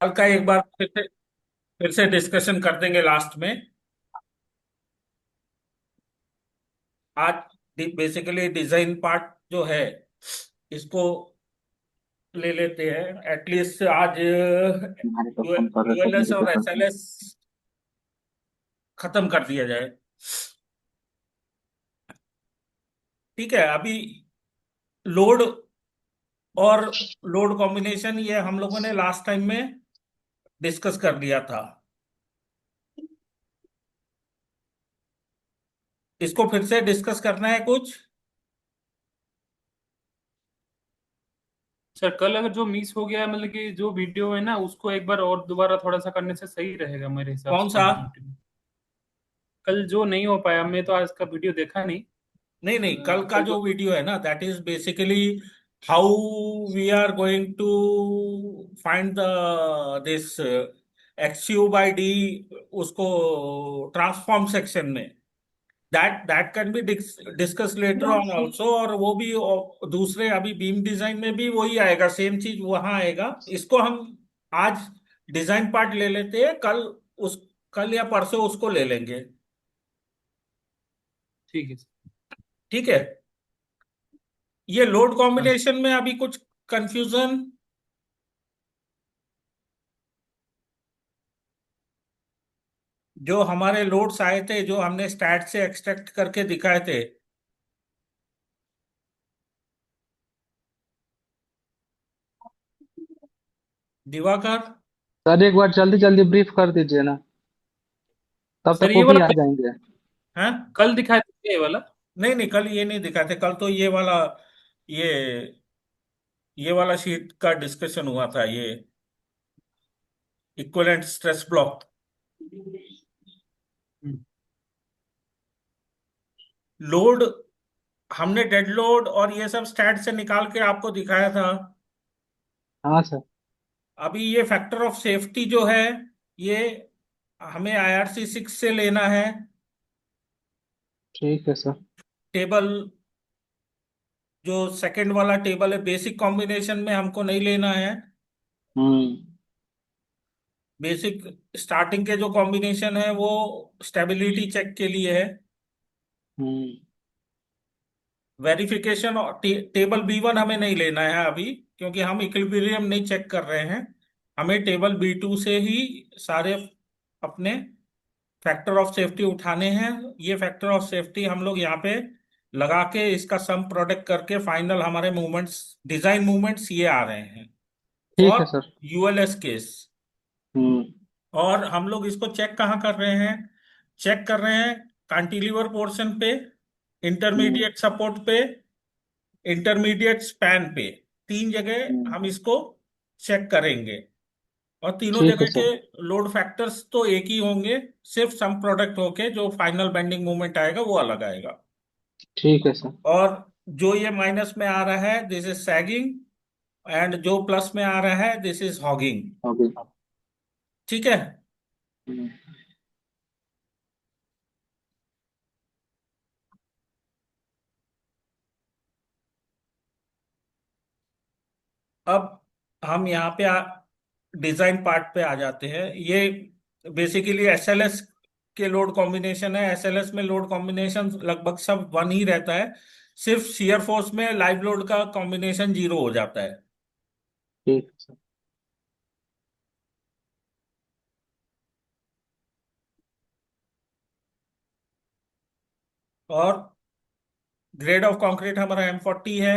कल का एक बार फिर से डिस्कशन कर देंगे लास्ट में। आज बेसिकली डिजाइन पार्ट जो है इसको ले लेते हैं एटलीस्ट आज। तुम्हारे को फोन कर रहे थे यूएलएस मेरे को और करते। एसएलएस खत्म कर दिया जाए। ठीक है। अभी लोड और लोड कॉम्बिनेशन ये हम लोगों ने लास्ट टाइम में डिस्कस कर लिया था। इसको फिर से डिस्कस करना है कुछ। सर कल अगर जो मिस हो गया मतलब कि जो वीडियो है ना उसको एक बार और दोबारा थोड़ा सा करने से सही रहेगा मेरे हिसाब कौन से सा? कंटिन्यूटी में। कल जो नहीं हो पाया, मैं तो आज का वीडियो देखा नहीं। नहीं नहीं, कल का कल जो जो वीडियो है ना that is basically how we are going to find the this XU/D, उसको ट्रांसफॉर्म सेक्शन में that can be discuss later on also. और वो भी दूसरे अभी बीम डिजाइन में भी वही आएगा, सेम चीज वहां आएगा। इसको हम आज डिजाइन पार्ट ले लेते हैं, कल या परसों उसको ले लेंगे। ठीक है सर। ठीक है। ये लोड हाँ सर। कॉम्बिनेशन में अभी कुछ कंफ्यूजन? जो हमारे लोड्स आए थे जो हमने स्टैट से एक्सट्रैक्ट करके दिखाए थे। दिवाकर। सर एक बार जल्दी जल्दी ब्रीफ कर दीजिए ना, तब सर तक वो ये भी वाला आ जाएंगे। हैं? कल दिखाया था ये वाला। नहीं नहीं, कल ये नहीं दिखाए थे। कल तो ये ये वाला शीट का डिस्कशन हुआ था, ये इक्विवेलेंट स्ट्रेस ब्लॉक। हम्म। लोड हमने डेड लोड और ये सब स्टैट से निकाल के आपको दिखाया था। हाँ सर। अभी ये फैक्टर ऑफ सेफ्टी जो है ये हमें IRC 6 से लेना है। ठीक है सर। टेबल जो सेकंड वाला टेबल है, बेसिक कॉम्बिनेशन में हमको नहीं लेना है। हम्म। बेसिक स्टार्टिंग के जो कॉम्बिनेशन है वो स्टेबिलिटी चेक के लिए है। हम्म। वेरिफिकेशन और टेबल B1 हमें नहीं लेना है अभी, क्योंकि हम इक्विलिब्रियम नहीं चेक कर रहे हैं। हमें टेबल B2 से ही सारे अपने फैक्टर ऑफ सेफ्टी उठाने हैं। ये फैक्टर ऑफ सेफ्टी हम लोग यहाँ पे लगा के इसका सम प्रोडक्ट करके फाइनल हमारे मूवमेंट्स, डिजाइन मूवमेंट्स ये आ रहे हैं ठीक फॉर है सर। यूएलएस केस। हम्म। और हम लोग इसको चेक कहाँ कर रहे हैं? चेक कर रहे हैं कैंटिलीवर पोर्शन पे, हम्म। इंटरमीडिएट सपोर्ट पे, इंटरमीडिएट स्पैन पे। तीन जगह हम्म। हम इसको चेक करेंगे। और तीनों ठीक है जगह के सर। लोड फैक्टर्स तो एक ही होंगे, सिर्फ सम प्रोडक्ट होके जो फाइनल बेंडिंग मोमेंट आएगा वो अलग आएगा। ठीक है सर। और जो ये माइनस में आ रहा है दिस इज सैगिंग, एंड जो प्लस में आ रहा है दिस इज हॉगिंग। ओके। ठीक है। हम्म। अब हम यहाँ पे डिजाइन पार्ट पे आ जाते हैं। ये बेसिकली SLS के लोड कॉम्बिनेशन है। SLS में लोड कॉम्बिनेशन लगभग सब वन ही रहता है, सिर्फ शियर फोर्स में लाइव लोड का कॉम्बिनेशन जीरो हो जाता है। ठीक है सर। और ग्रेड ऑफ कंक्रीट हमारा M40 है।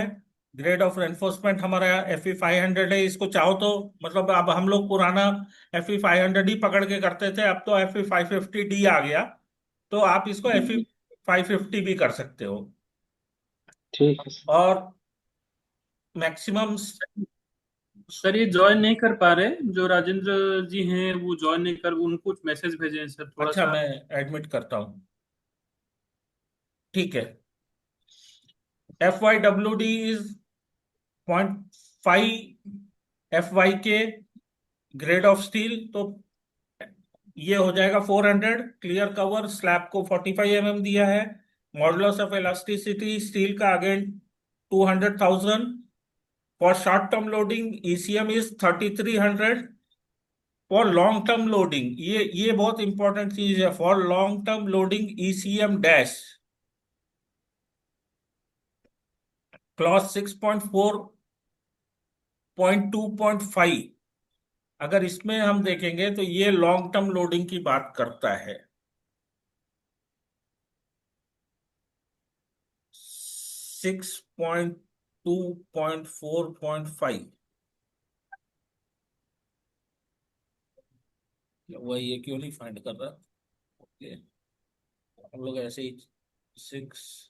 ग्रेड ऑफ रेनफोर्समेंट हमारा FE 500 है। इसको चाहो तो मतलब अब हम लोग पुराना FE 500 ही पकड़ के करते थे, अब तो FE 550D आ गया, तो आप इसको हम्म। FE 550 भी कर सकते हो। ठीक है सर। और मैक्सिमम। सर ये ज्वाइन नहीं कर पा रहे, जो राजेंद्र जी हैं वो ज्वाइन नहीं कर, उनको कुछ मैसेज भेजे हैं सर थोड़ा अच्छा, सा। मैं एडमिट करता हूँ। ठीक है। FYWD is 0.5 FYK grade of steel, तो ये हो जाएगा 400। क्लियर कवर स्लैब को 45 mm दिया है। मॉडुलस ऑफ इलास्टिसिटी स्टील का again 200,000। For short term loading ECM is 3300। For long term loading, ये बहुत इंपॉर्टेंट चीज है। For long term loading ECM dash clause 6.4.2.5, अगर इसमें हम देखेंगे तो ये लॉन्ग टर्म लोडिंग की बात करता है। 6.2.4.5, वह ये क्यों नहीं फाइंड कर रहा? ओके, हम लोग ऐसे ही 6,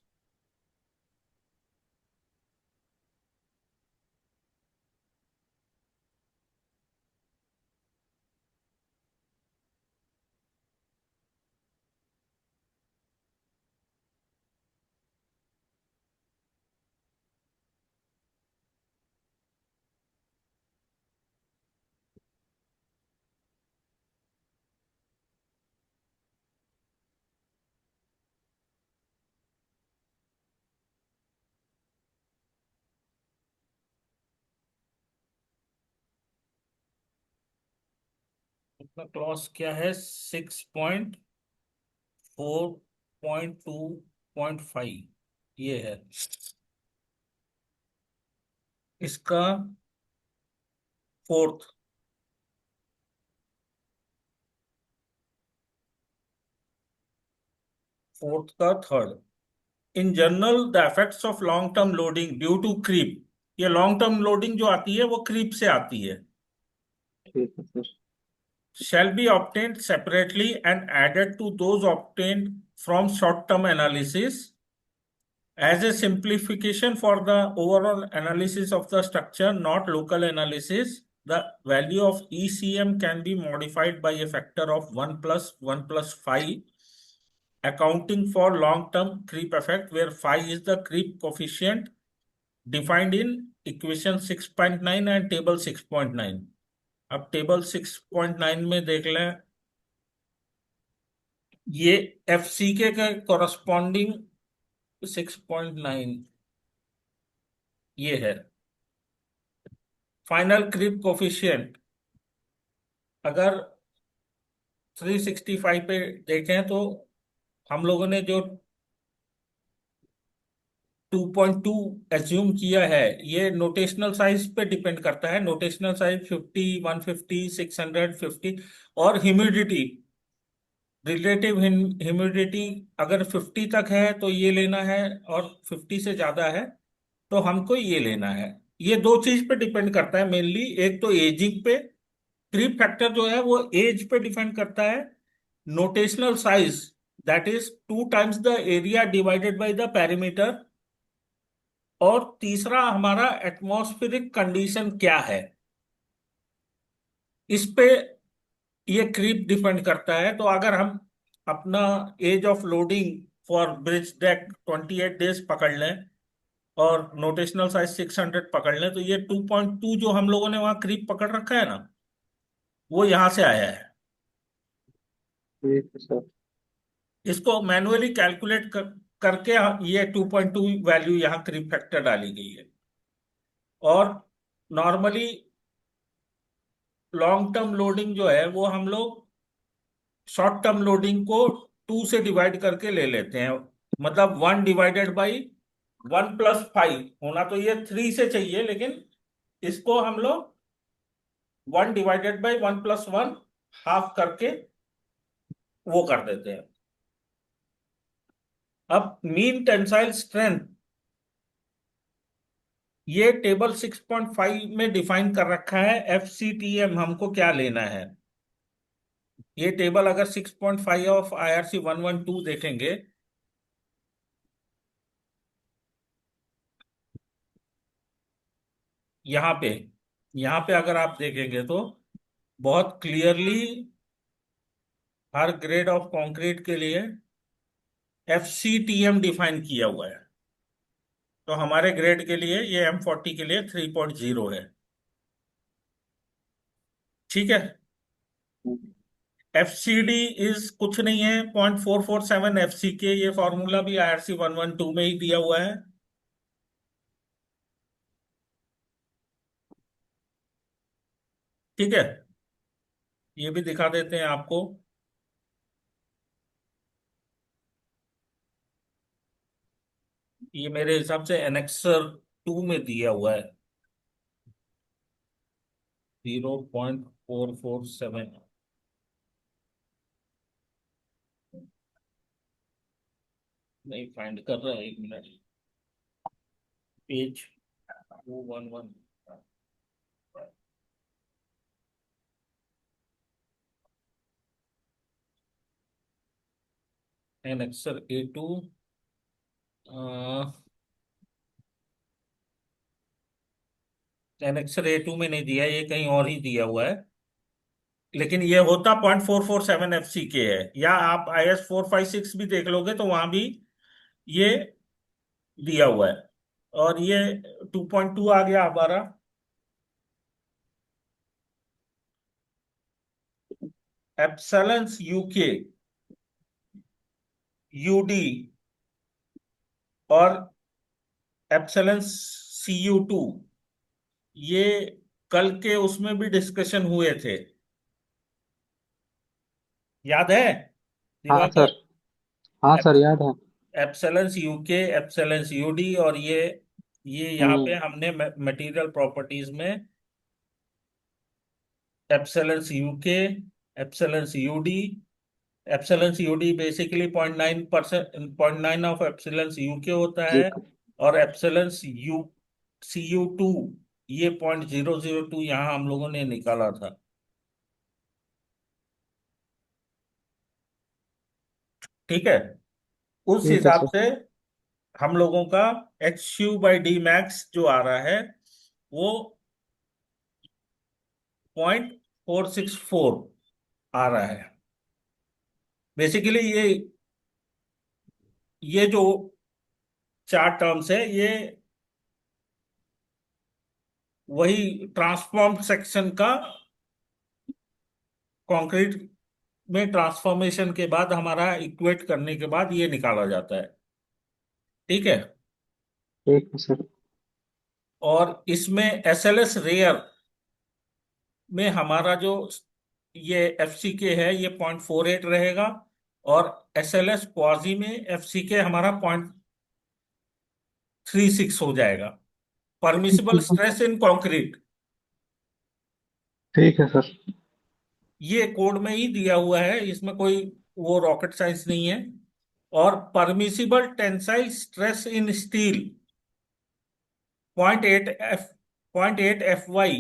अपना क्लॉज क्या है? 6.4.2.5, ये है इसका फोर्थ। फोर्थ का third. In general the effects of long term loading due to creep, ये लॉन्ग टर्म लोडिंग जो आती है वो क्रीप से आती है। ठीक है sir. Shall be obtained separately and added to those obtained from short term analysis. As a simplification for the overall analysis of the structure, not local analysis, the value of ECM can be modified by a factor of 1 plus 1 plus phi, accounting for long-term creep effect, where phi is the creep coefficient defined in equation 6.9 and table 6.9. अब table 6.9 में देख लें, ये F C के corresponding 6.9 ये है। Final creep coefficient अगर 365 पे देखें तो हम लोगों ने जो 2.2 एज्यूम किया है, ये नोटेशनल साइज पे डिपेंड करता है। नोटेशनल साइज 50, 150, 650, और ह्यूमिडिटी, रिलेटिव ह्यूमिडिटी अगर 50 तक है तो ये लेना है, और 50 से ज्यादा है तो हमको ये लेना है। ये दो चीज पे डिपेंड करता है मेनली, एक तो एजिंग पे। क्रीप फैक्टर जो है वो एज पे डिपेंड करता है। Notional size that is 2 times the area divided by the perimeter. और तीसरा हमारा एटमॉस्फेरिक कंडीशन क्या है, इस पे ये क्रीप डिपेंड करता है। तो अगर हम अपना age of loading for bridge deck 28 days पकड़ लें और नोटेशनल साइज 600 पकड़ लें, तो ये 2.2 जो हम लोगों ने वहां क्रीप पकड़ रखा है ना, वो यहां से आया है। ठीक है सर। इसको मैनुअली कैलकुलेट करके ये 2.2 वैल्यू यहाँ क्रीप फैक्टर डाली गई है। और नॉर्मली लॉन्ग टर्म लोडिंग जो है वो हम लोग शॉर्ट टर्म लोडिंग को 2 से डिवाइड करके ले लेते हैं। मतलब 1 डिवाइडेड बाई 1 प्लस 5 होना तो ये 3 से चाहिए, लेकिन इसको हम लोग 1 डिवाइडेड बाई 1 प्लस 1 हाफ करके वो कर देते हैं। अब मीन टेंसाइल स्ट्रेंथ, ये टेबल 6.5 में डिफाइन कर रखा है। एफ सी टी एम हमको क्या लेना है, ये टेबल अगर 6.5 ऑफ IRC 112 देखेंगे, यहाँ पे यहाँ पे अगर आप देखेंगे तो बहुत clearly her grade of concrete के लिए FCTM डिफाइन किया हुआ है। तो हमारे ग्रेड के लिए ये M40 के लिए 3.0 है। ठीक है। FCD इज कुछ नहीं है, 0.447 FCK, ये फॉर्मूला भी IRC 112 में ही दिया हुआ है। ठीक है। ये भी दिखा देते हैं आपको। ये मेरे हिसाब से एनेक्सर 2 में दिया हुआ है, 0.447। नहीं फाइंड कर रहा है, 1 minute. Page 211। Annexure A2। Annexure A2 में नहीं दिया है, ये कहीं और ही दिया हुआ है। लेकिन ये होता 0.447 FC के है, या आप IS 456 भी देख लोगे तो वहां भी ये दिया हुआ है। और ये 2.2 आ गया हमारा। एप्सलन्स UK, UD और एप्सलन्स CU2, ये कल के उसमें भी डिस्कशन हुए थे, याद है हाँ सर। दिवाकर? हाँ सर, याद है। एप्सलन्स UK, एप्सलन्स UD, और ये यहाँ पे हम्म। हमने मटेरियल प्रॉपर्टीज में epsilons UK, epsilons UD। Epsilons UD basically 0.9%, 0.9 of epsilons UK होता जी। है। और एप्सलन्स CU2, ये 0.002 यहाँ हम लोगों ने निकाला था। ठीक है, उस ठीक है हिसाब सर। से हम लोगों का HU/D मैक्स जो आ रहा है वो 0.464 आ रहा है। बेसिकली ये जो 4 टर्म्स है, ये वही ट्रांसफॉर्म सेक्शन का, कंक्रीट में ट्रांसफॉर्मेशन के बाद हमारा इक्वेट करने के बाद ये निकाला जाता है। ठीक है। ठीक है सर। और इसमें SLS रेयर में हमारा जो ये FCK है ये 0.48 रहेगा। और SLS क्वाजी में FCK हमारा 0.36 हो जाएगा। परमिसिबल स्ट्रेस इन कंक्रीट, ठीक है सर। ये कोड में ही दिया हुआ है, इसमें कोई वो रॉकेट साइंस नहीं है। और permissible tensile stress in steel 0.8 FY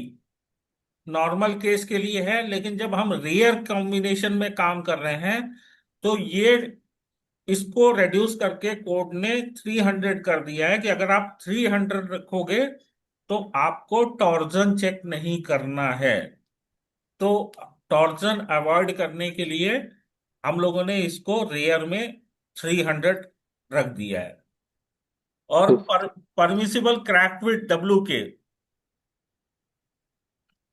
normal case के लिए है। लेकिन जब हम रेयर कॉम्बिनेशन में काम कर रहे हैं तो ये इसको रेड्यूस करके कोड ने 300 कर दिया है, कि अगर आप 300 रखोगे तो आपको टॉर्जन चेक नहीं करना है। तो टॉर्जन अवॉइड करने के लिए हम लोगों ने इसको रेयर में 300 रख दिया है। और ठीक। परमिसिबल क्रैक विथ WK,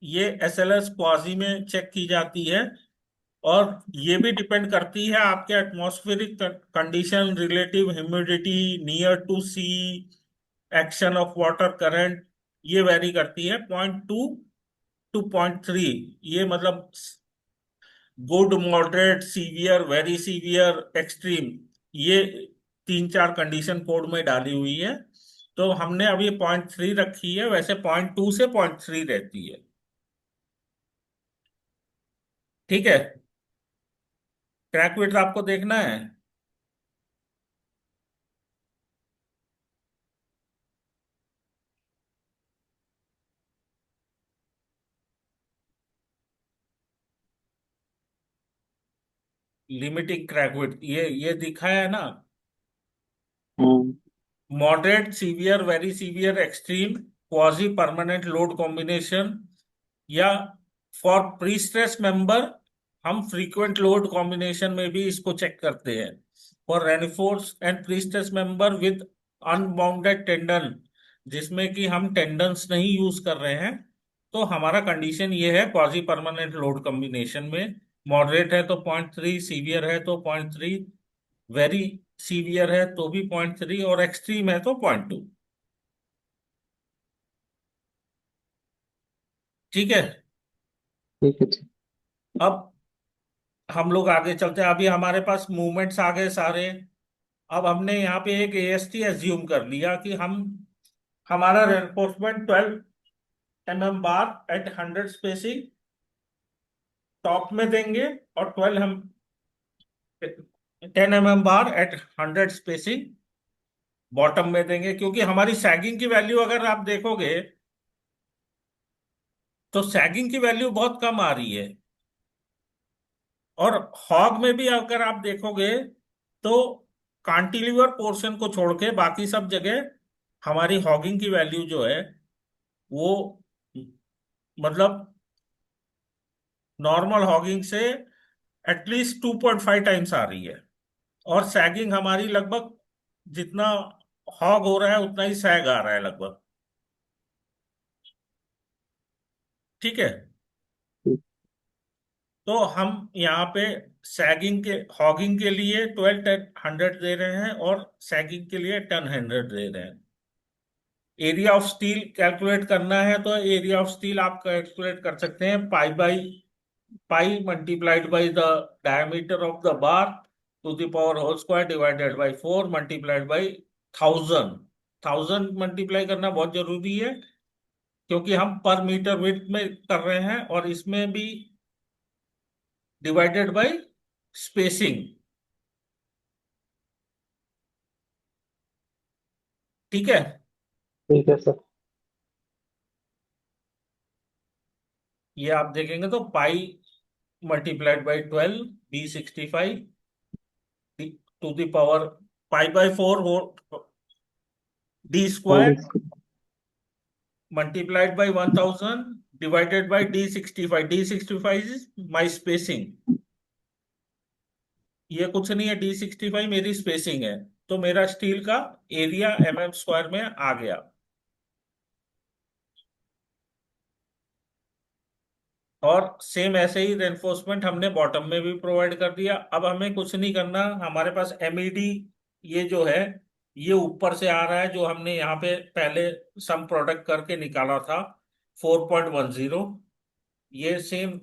ये SLS क्वाजी में चेक की जाती है। और ये भी डिपेंड करती है आपके atmospheric condition, relative humidity, near to sea, action of water current, ये वेरी करती है। 0.2 to 0.3, ये मतलब good, moderate, severe, very severe, extreme, ये 3 4 कंडीशन कोड में डाली हुई है। तो हमने अभी 0.3 रखी है, वैसे 0.2 से 0.3 रहती है। ठीक है। क्रैक विड्थ आपको देखना है? लिमिटिंग क्रैक विड्थ ये दिखा है ना? Hmm. Moderate, severe, very severe, extreme, quasi permanent load combination, या फॉर प्री स्ट्रेस मेंबर हम फ्रीक्वेंट लोड कॉम्बिनेशन में भी इसको चेक करते हैं। For reinforce and pre stress member with unbonded tendon, जिसमें कि हम टेंडन्स नहीं यूज कर रहे हैं, तो हमारा कंडीशन ये है क्वाजी परमानेंट लोड कॉम्बिनेशन में। मॉडरेट है तो 0.3, सीवियर है तो 0.3, वेरी सीवियर है तो भी 0.3, और एक्सट्रीम है तो 0.2। ठीक है। ठीक है। ठीक। अब हम लोग आगे चलते हैं। अभी हमारे पास मूवमेंट्स आ गए सारे। अब हमने यहाँ पे एक एएसटी एज्यूम कर लिया कि हम हमारा रेनफोर्समेंट 12 mm बार एट 100 स्पेसिंग टॉप में देंगे, और 10 mm बार एट 100 स्पेसिंग बॉटम में देंगे, क्योंकि हमारी सैगिंग की वैल्यू अगर आप देखोगे तो सैगिंग की वैल्यू बहुत कम आ रही है। और हॉग में भी अगर आप देखोगे तो कांटिलीवर पोर्शन को छोड़ के बाकी सब जगह हमारी हॉगिंग की वैल्यू जो है वो मतलब नॉर्मल हॉगिंग से एटलीस्ट 2.5 टाइम्स आ रही है। और सैगिंग हमारी लगभग जितना हॉग हो रहा है उतना ही सैग आ रहा है लगभग। ठीक है। ठीक। तो हम यहाँ पे सैगिंग के हॉगिंग के लिए 12 10 100 दे रहे हैं, और सैगिंग के लिए 10 100 दे रहे हैं। एरिया ऑफ स्टील कैलकुलेट करना है तो एरिया ऑफ स्टील आप कैलकुलेट कर सकते हैं pi multiplied by the diameter of the bar to the power whole square divided by 4 multiplied by 1000। 1000 multiply करना बहुत जरूरी है, क्योंकि हम पर मीटर विड्थ में कर रहे हैं, और इसमें भी डिवाइडेड बाई स्पेसिंग। ठीक है। ठीक है सर। ये आप देखेंगे तो pi multiplied by 12 B65 to the power pi by 4 हो D whole square multiplied by 1000 divided by D65। D65 is my spacing. ये कुछ नहीं है, D65 मेरी स्पेसिंग है। तो मेरा स्टील का एरिया mm² में आ गया। और सेम ऐसे ही रेनफोर्समेंट हमने बॉटम में भी प्रोवाइड कर दिया। अब हमें कुछ नहीं करना, हमारे पास एमईडी ये जो है ये ऊपर से आ रहा है, जो हमने यहाँ पे पहले सम प्रोडक्ट करके निकाला था 4.10। ये सेम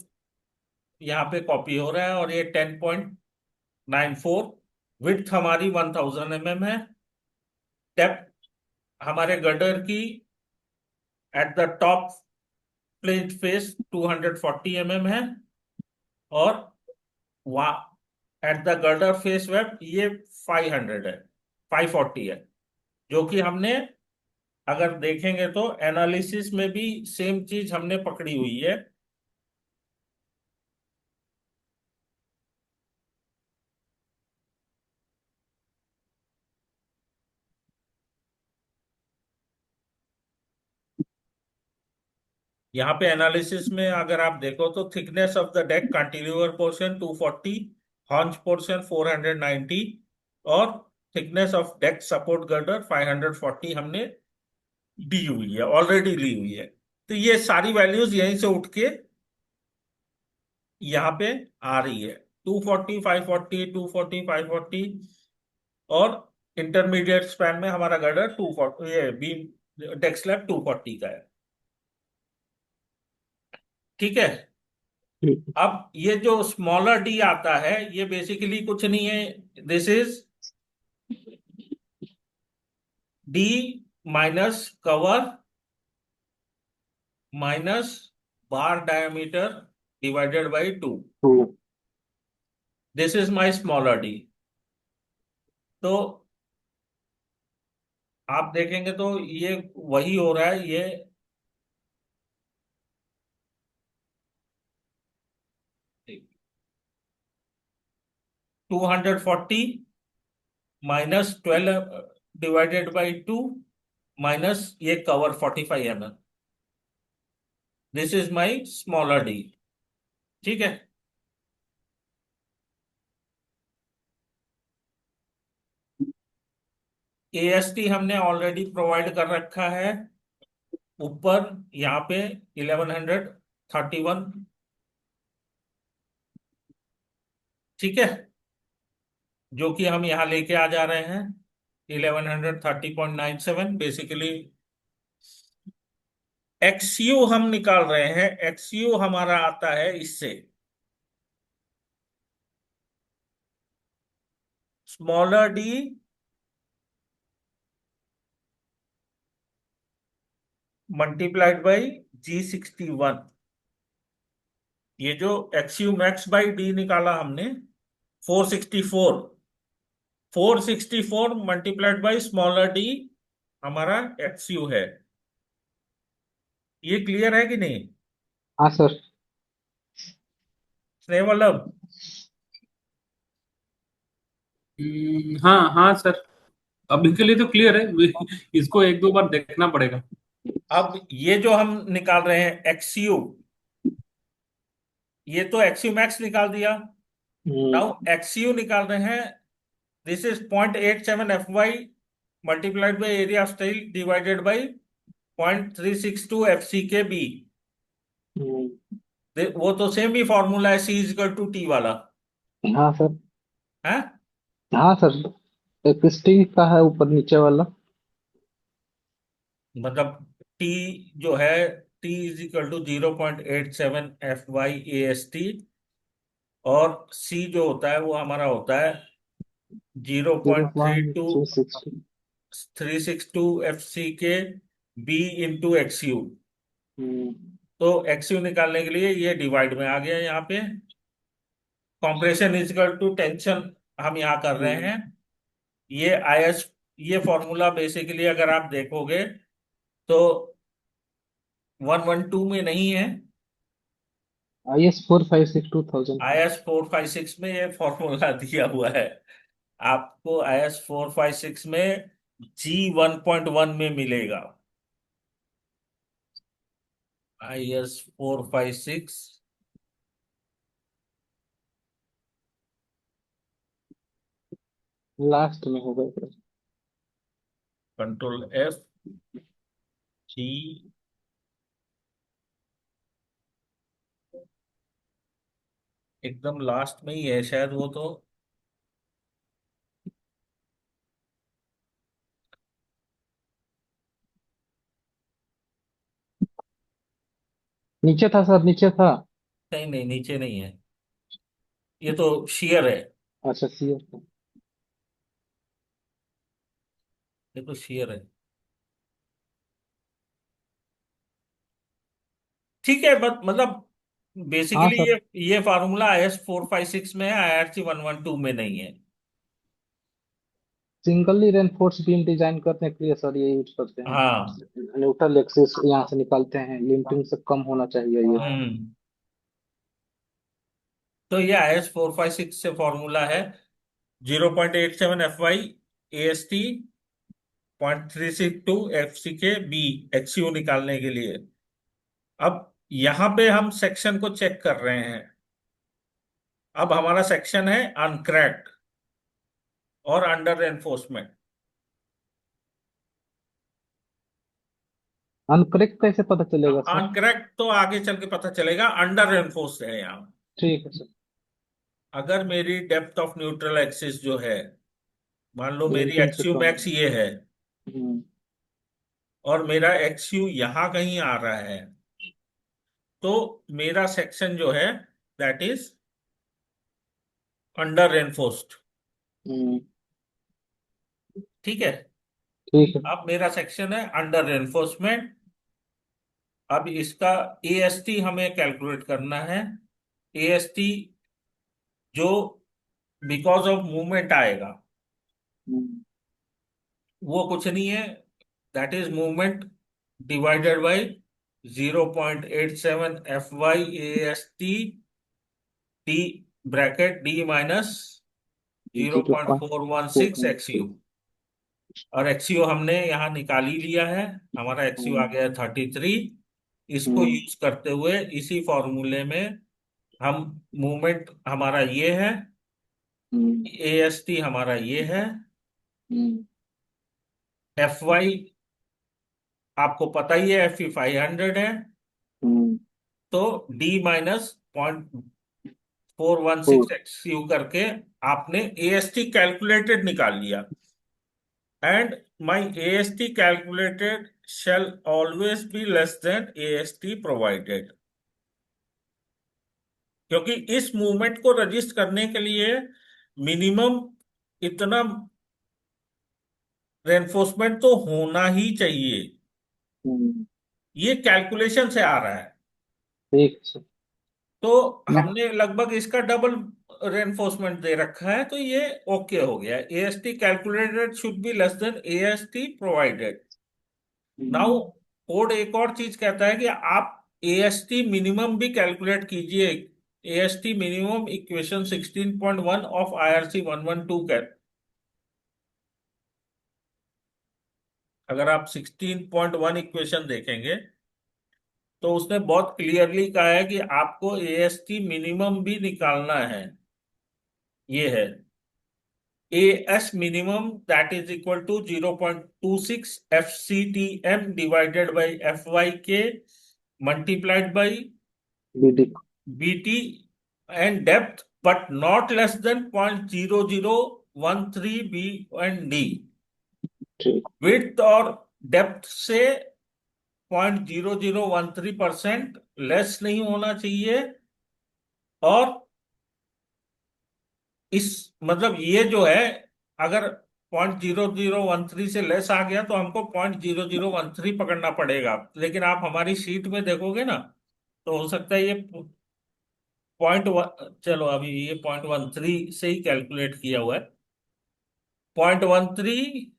यहाँ पे कॉपी हो रहा है, और ये 10.94। विड्थ हमारी 1000 mm है। डेप्थ हमारे गटर की at the top plate face 240 mm है। और at the girder face web ये 500 है, 540 है। जो कि हमने अगर देखेंगे तो एनालिसिस में भी सेम चीज हमने पकड़ी हुई है। यहाँ पे एनालिसिस में अगर आप देखो तो thickness of the deck cantilever portion 240, haunch portion 490, और thickness of deck support girder 540 हमने दी हुई है, ऑलरेडी ली हुई है। तो ये सारी वैल्यूज यहीं से उठ के यहाँ पे आ रही है। 240 540 240 540। और इंटरमीडिएट स्पैन में हमारा गर्डर 240, ये बीम डेक स्लैब 240 का है। ठीक है। ठीक। अब ये जो स्मॉलर डी आता है ये बेसिकली कुछ नहीं है, this is D minus cover minus bar diameter divided by 2। Two. This is my smaller D. तो आप देखेंगे तो ये वही हो रहा है। ये 240 माइनस 12 डिवाइडेड बाई 2 माइनस ये cover 45 mm। This is my smaller D. ठीक है। एएसटी हमने ऑलरेडी प्रोवाइड कर रखा है ऊपर यहाँ पे 1131। ठीक है। जो कि हम यहाँ लेके आ जा रहे हैं 1130.97 बेसिकली। एक्सयू हम निकाल रहे हैं, एक्सयू हमारा आता है इससे smaller D multiplied by G61। ये जो एक्सयू मैक्स बाई डी निकाला हमने 464, 464 मल्टीप्लाइड बाई स्मॉलर डी हमारा एक्सयू है। ये क्लियर है कि नहीं हाँ सर। स्नेह वल्लभ? हाँ हाँ सर, अभी के लिए तो क्लियर है। इसको एक दो बार देखना पड़ेगा। अब ये जो हम निकाल रहे हैं एक्सयू, ये तो एक्सयू मैक्स निकाल दिया। नाउ एक्सयू निकाल रहे हैं, this is 0.87 FY multiplied by area of steel divided by 0.362 FCK B. वो तो सेम ही फॉर्मूला है, C इजिकल टू टी वाला हाँ सर। है। हाँ सर, एक स्टील का है ऊपर नीचे वाला। मतलब T जो है, T is equal to 0.87 FY AST, और C जो होता है वो हमारा होता है zero zero point three one two three six 362 FCK B into XU. Hmm. तो एक्सयू निकालने के लिए ये डिवाइड में आ गया यहाँ पे। कंप्रेशन इजिकल टू टेंशन हम यहाँ कर रहे हैं। ये आईएस, ये फॉर्मूला बेसिकली अगर आप देखोगे तो 112 में नहीं है, IS 4562,000। IS 456 में ये फॉर्मूला दिया हुआ है। आपको IS 456 में G 1.1 में मिलेगा। IS 456 लास्ट में होगा सर। कंट्रोल F, G, एकदम लास्ट में ही है शायद वो तो। नीचे था सर, नीचे था। नहीं नहीं, नीचे नहीं है, ये तो शेयर है। अच्छा, सी। ये तो शेयर है। ठीक है, बट मतलब हाँ बेसिकली सर, ये फार्मूला IS 456 में है, IRC 112 में नहीं है। सिंगली रेनफोर्स बीम डिजाइन करने के लिए सर ये यूज करते हैं। हाँ। न्यूट्रल एक्सिस यहाँ से निकालते हैं, लिंटिंग से कम होना चाहिए ये। तो ये IS 456 से फॉर्मूला है 0.87 FY AST 0.362 FCK बी एक्सयू निकालने के लिए। अब यहां पे हम सेक्शन को चेक कर रहे हैं। अब हमारा सेक्शन है अनक्रैक्ड और अंडर एनफोर्समेंट। अनकरेक्ट कैसे पता चलेगा सर? अनक्रैक्ड तो आगे चल के पता चलेगा, अंडर एनफोर्स है यहाँ। ठीक है सर। अगर मेरी डेप्थ ऑफ न्यूट्रल एक्सिस जो है, मान लो मेरी लिंटिंग से एक्सयू कम। मैक्स ये है हम्म। और मेरा एक्सयू यहां कहीं आ रहा है, तो मेरा सेक्शन जो है दैट इज अंडर एनफोर्स्ड। हम्म। ठीक है। ठीक है। अब मेरा सेक्शन है अंडर एनफोर्समेंट। अब इसका AST हमें कैलकुलेट करना है। AST जो बिकॉज ऑफ मूवमेंट आएगा, हम्म। वो कुछ नहीं है, that is movement divided by 0.87 FY AST T bracket D minus zero zero point point four one four six one XU और एक्सयू हमने यहाँ निकाल ही लिया है। हमारा एक्सयू आ हम्म। गया है 33। इसको हम्म। यूज करते हुए इसी फॉर्मूले में हम, मूवमेंट हमारा ये है, हम्म। AST हमारा ये है, हम्म। FY आपको पता ही है, FE 500 है। हम्म। तो D माइनस 0.416 फोर। एक्सयू करके आपने AST कैलकुलेटेड निकाल लिया। And my AST calculated shall always be less than AST provided, क्योंकि इस मूवमेंट को रजिस्ट करने के लिए मिनिमम इतना रेनफोर्समेंट तो होना ही चाहिए। हम्म, ये कैलकुलेशन से आ रहा है। ठीक है सर। तो मैं हमने लगभग इसका डबल रेनफोर्समेंट दे रखा है, तो ये ओके हो गया। AST calculated should be less than AST provided. Now hmm, code एक और चीज कहता है कि आप एएसटी मिनिमम भी कैलकुलेट कीजिए। AST minimum equation 16.1 of IRC 112 के, अगर आप 16.1 इक्वेशन देखेंगे तो उसने बहुत क्लियरली कहा है कि आपको एएसटी मिनिमम भी निकालना है। ये है AS minimum, that is equal to 0.26 FCTM divided by FY के multiplied by BD. BT and depth, but not less than 0.0013 B and D. ठीक। विड्थ और डेप्थ से 0.0013% लेस नहीं होना चाहिए। और इस मतलब ये जो है, अगर 0.0013 से लेस आ गया तो हमको 0.0013 पकड़ना पड़ेगा। लेकिन आप हमारी शीट में देखोगे ना, तो हो सकता है ये पॉइंट वन, चलो अभी ये 0.13 से ही कैलकुलेट किया हुआ है। 0.13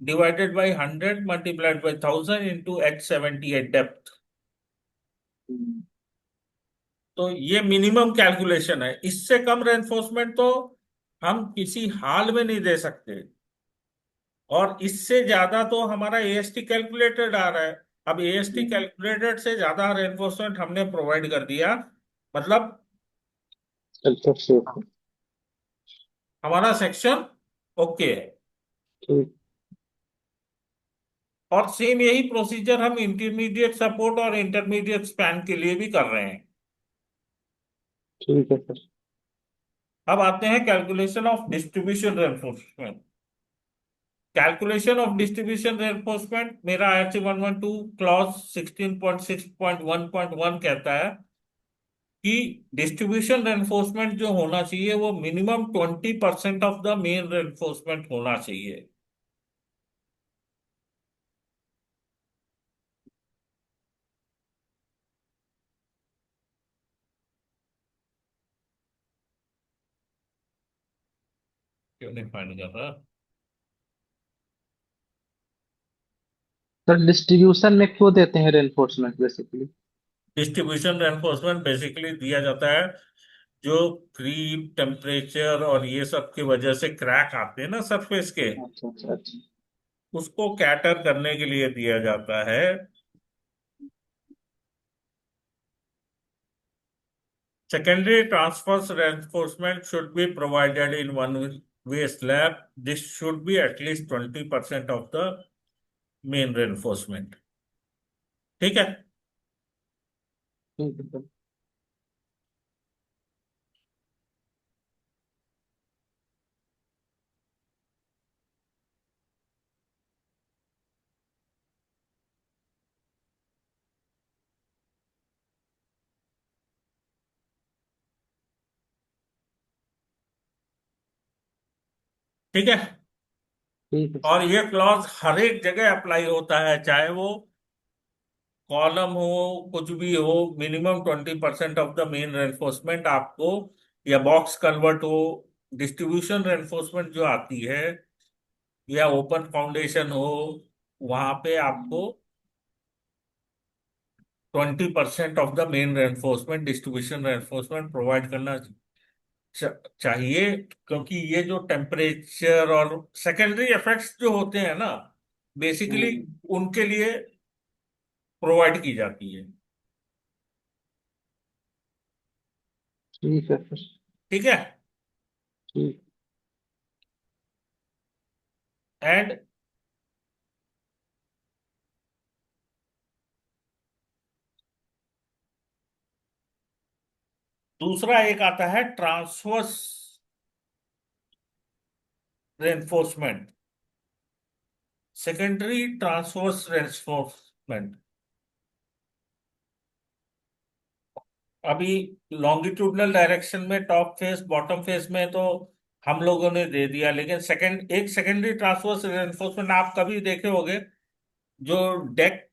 divided by 100 multiplied by 1000 into H78 depth. Hmm, तो ये मिनिमम कैलकुलेशन है। इससे कम रेनफोर्समेंट तो हम किसी हाल में नहीं दे सकते। और इससे ज्यादा तो हमारा एएसटी कैलकुलेटेड आ रहा है। अब एएसटी हम्म, कैलकुलेटेड से ज्यादा रेनफोर्समेंट हमने प्रोवाइड कर दिया, मतलब चल तो ठीक है। हमारा सेक्शन ओके है। ठीक। और सेम यही प्रोसीजर हम इंटरमीडिएट सपोर्ट और इंटरमीडिएट स्पैन के लिए भी कर रहे हैं। ठीक है सर। अब आते हैं calculation of distribution reinforcement. Calculation of distribution reinforcement मेरा आईआरसी 112 क्लॉज 16.6.1.1 कहता है कि डिस्ट्रीब्यूशन रेनफोर्समेंट जो होना चाहिए वो minimum 20% of the main reinforcement होना चाहिए। क्यों नहीं फाइंड कर रहा? सर डिस्ट्रीब्यूशन में क्यों देते हैं reinforcement basically? Distribution reinforcement basically दिया जाता है जो क्रीप टेम्परेचर और ये सब की वजह से क्रैक आते हैं ना सरफेस के, अच्छा अच्छा अच्छा। उसको कैटर करने के लिए दिया जाता है। Secondary transverse reinforcement should be provided in one-way slab. This should be at least 20% of the main reinforcement. ठीक है। ठीक है सर। ठीक है। ठीक है और सर। ये क्लॉज हर एक जगह अप्लाई होता है, चाहे वो कॉलम हो, कुछ भी हो। Minimum 20% of the main reinforcement आपको, या बॉक्स कन्वर्ट हो, डिस्ट्रीब्यूशन रेनफोर्समेंट जो आती है, या ओपन फाउंडेशन हो, वहां पे आपको 20% of the main reinforcement distribution reinforcement provide करना चाहिए। क्योंकि ये जो टेम्परेचर और सेकेंडरी इफेक्ट्स जो होते हैं ना, बेसिकली हम्म, उनके लिए प्रोवाइड की जाती है। ठीक है सर। ठीक है। ठीक। एंड दूसरा एक आता है transverse reinforcement, secondary transverse reinforcement. अभी लॉन्गिट्यूडनल डायरेक्शन में टॉप फेस बॉटम फेस में तो हम लोगों ने दे दिया, लेकिन एक सेकेंडरी ट्रांसवर्स रेनफोर्समेंट आप कभी देखे होंगे, जो डेक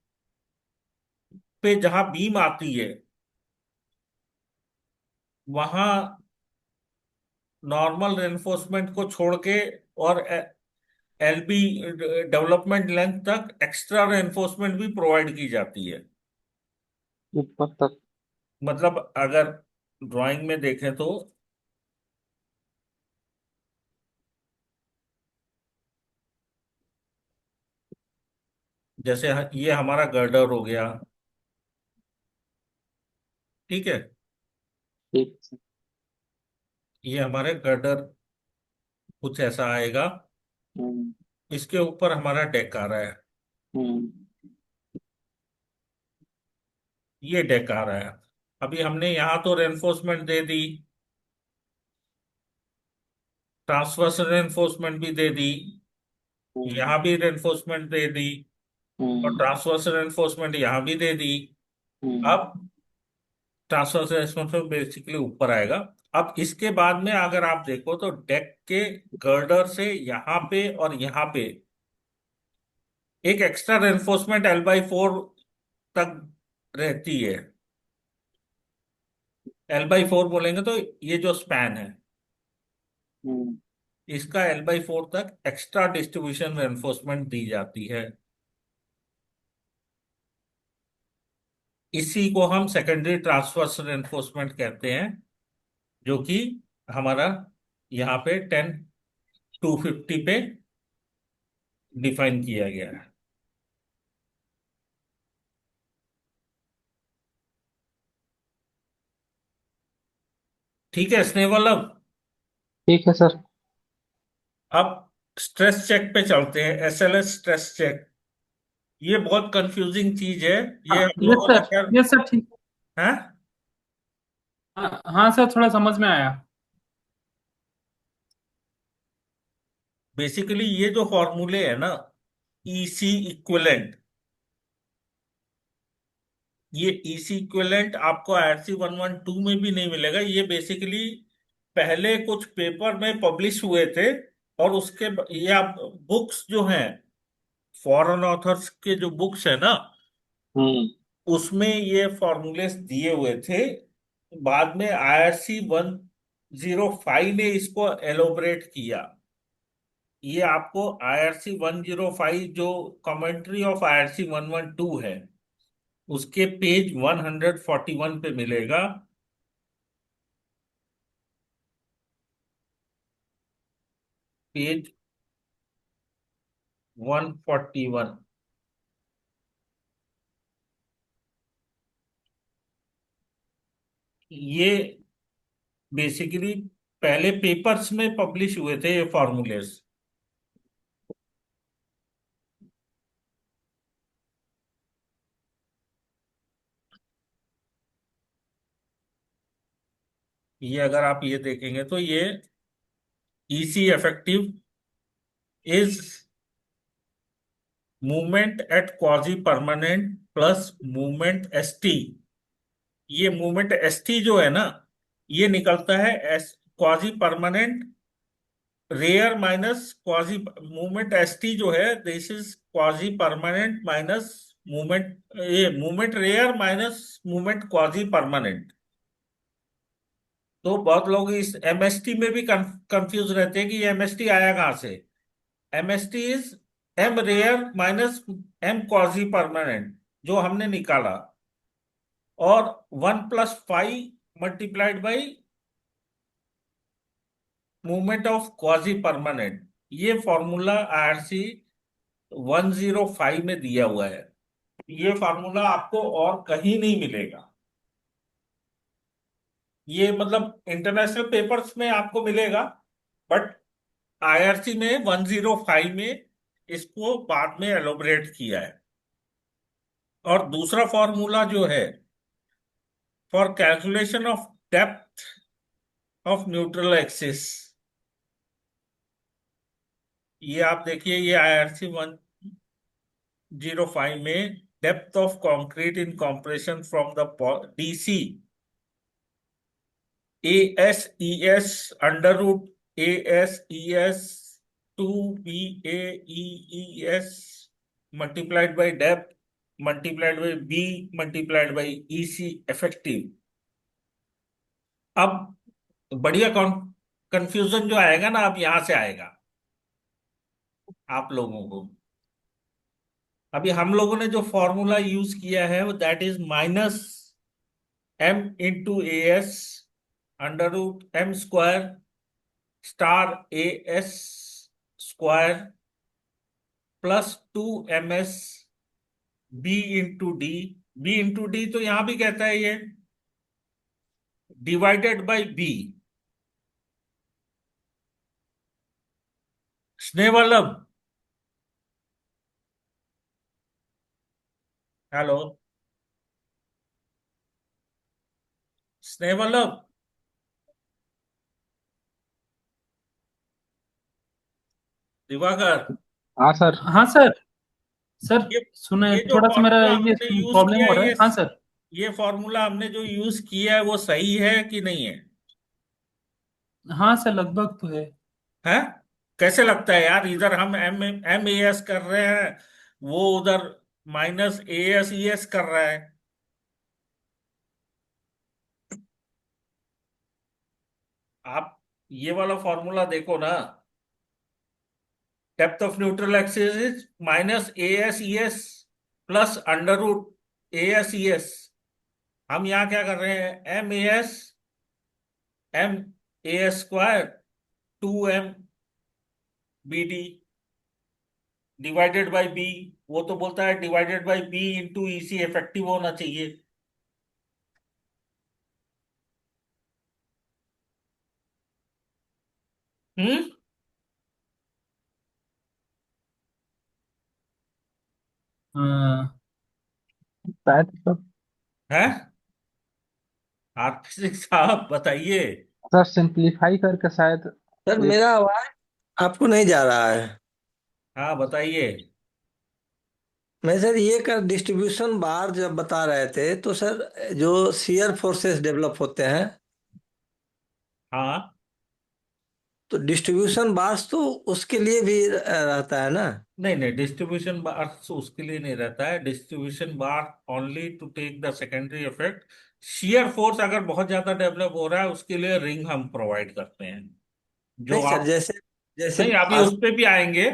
पे जहां बीम आती है वहां नॉर्मल रेनफोर्समेंट को छोड़ के और एलबी डेवलपमेंट लेंथ तक एक्स्ट्रा रेनफोर्समेंट भी प्रोवाइड की जाती है। ऊपर तक। मतलब अगर ड्राइंग में देखें तो जैसे ये हमारा गर्डर हो गया, ठीक है, ठीक है। ये हमारे गर्डर कुछ ऐसा आएगा, हम्म। इसके ऊपर हमारा डेक आ रहा है, हम्म। ये डेक आ रहा है। अभी हमने यहाँ तो रेनफोर्समेंट दे दी, ट्रांसवर्स रेनफोर्समेंट भी दे दी, हम्म। यहाँ भी रेनफोर्समेंट दे दी, और हम्म। ट्रांसवर्स रेनफोर्समेंट यहाँ भी दे दी। हम्म। अब ट्रांसवर्स रेनफोर्समेंट बेसिकली ऊपर आएगा। अब इसके बाद में अगर आप देखो तो डेक के गर्डर से यहाँ पे और यहाँ पे एक एक्स्ट्रा रेनफोर्समेंट L/4 तक रहती है। L/4 बोलेंगे तो ये जो स्पैन है, हम्म। इसका L/4 तक एक्स्ट्रा डिस्ट्रीब्यूशन रेनफोर्समेंट दी जाती है। इसी को हम सेकेंडरी ट्रांसवर्स रेनफोर्समेंट कहते हैं, जो कि हमारा यहाँ पे 10/250 पे डिफाइन किया गया है। ठीक है स्नेहल। ठीक है सर। अब स्ट्रेस चेक पे चलते हैं, SLS स्ट्रेस चेक। ये बहुत कंफ्यूजिंग चीज है, ये हम यस लोगों ने सर, खैर। यस सर, ठीक। है हाँ हाँ सर, थोड़ा समझ में आया। बेसिकली ये जो फॉर्मूले है ना, EC इक्विवेलेंट, ये EC इक्विवेलेंट आपको IRC 112 में भी नहीं मिलेगा। ये बेसिकली पहले कुछ पेपर में पब्लिश हुए थे, और ये आप बुक्स जो हैं, फॉरेन ऑथर्स के जो बुक्स है ना, हम्म। उसमें ये फॉर्मूलेस दिए हुए थे। बाद में IRC 105 ने इसको एलोबरेट किया। ये आपको IRC 105, जो कमेंट्री ऑफ IRC 112 है, उसके पेज 141 पे मिलेगा। पेज 141। ये बेसिकली पहले पेपर्स में पब्लिश हुए थे ये फॉर्मूलेस। ये अगर आप ये देखेंगे तो ये EC effective is movement at quasi permanent plus movement ST। ये मूवमेंट ST जो है ना, ये निकलता है as quasi permanent rare minus quasi movement ST जो है, this is quasi permanent minus movement, ये movement rare minus movement quasi permanent. तो बहुत लोग इस MST में भी कंफ्यूज रहते हैं कि ये MST आया कहाँ से। MST is M rear minus M quasi permanent, जो हमने निकाला, और 1+5 × मूवमेंट ऑफ क्वाजी परमानेंट। ये फॉर्मूला IRC 105 में दिया हुआ है। ये फार्मूला आपको और कहीं नहीं मिलेगा। ये मतलब इंटरनेशनल पेपर्स में आपको मिलेगा, बट IRC में 105 में इसको बाद में एलोबरेट किया है। और दूसरा फॉर्मूला जो है, for calculation of depth of neutral axis, ये आप देखिए, ये IRC 105 में depth of concrete in compression from the DC ASES √2 A S E S to B A E E S multiplied by depth multiplied by B multiplied by E C effective. अब बढ़िया confusion जो आएगा ना, अब यहां से आएगा आप लोगों को। अभी हम लोगों ने जो फॉर्मूला यूज किया है वो that is minus M into A S under root M square star A S square plus 2 ms B into D. B into D तो यहां भी कहता है ये divided by B. Snehavallabh, hello Snehavallabh, Diwakar, हाँ सर। हाँ सर। सर ये सुने, ये जो थोड़ा सा मेरा फॉर्मूला ये हमने यूज प्रॉब्लम किया हो है रहा है। हाँ सर। ये फॉर्मूला हमने जो यूज किया है वो सही है कि नहीं है? हाँ सर, लगभग तो है। है? कैसे लगता है यार, इधर हम एम एम ए एस कर रहे हैं, वो उधर minus A S E S कर रहा है। आप ये वाला फॉर्मूला देखो ना, depth of neutral axis is minus A S E S plus under root A S E S. हम यहाँ क्या कर रहे हैं, M A S square 2m B D divided by B. वो तो बोलता है divided by B into E C effective होना चाहिए। हम्म। हाँ शायद सर। है? आर्थिक साहब बताइए। सर सिंप्लीफाई करके शायद। सर एक। मेरा आवाज आपको नहीं जा रहा है। हाँ बताइए। मैं सर ये कर डिस्ट्रीब्यूशन बार जब बता रहे थे तो सर जो शियर फोर्सेस डेवलप होते हैं हाँ। तो डिस्ट्रीब्यूशन बार्स तो उसके लिए भी रहता है ना। नहीं नहीं, डिस्ट्रीब्यूशन बार उसके लिए नहीं रहता है। Distribution bar only to take the secondary effect. Shear force अगर बहुत ज्यादा डेवलप हो रहा है उसके लिए रिंग हम प्रोवाइड करते हैं, जो नहीं सर, आप। जैसे जैसे नहीं, अभी आज। उस पे भी आएंगे,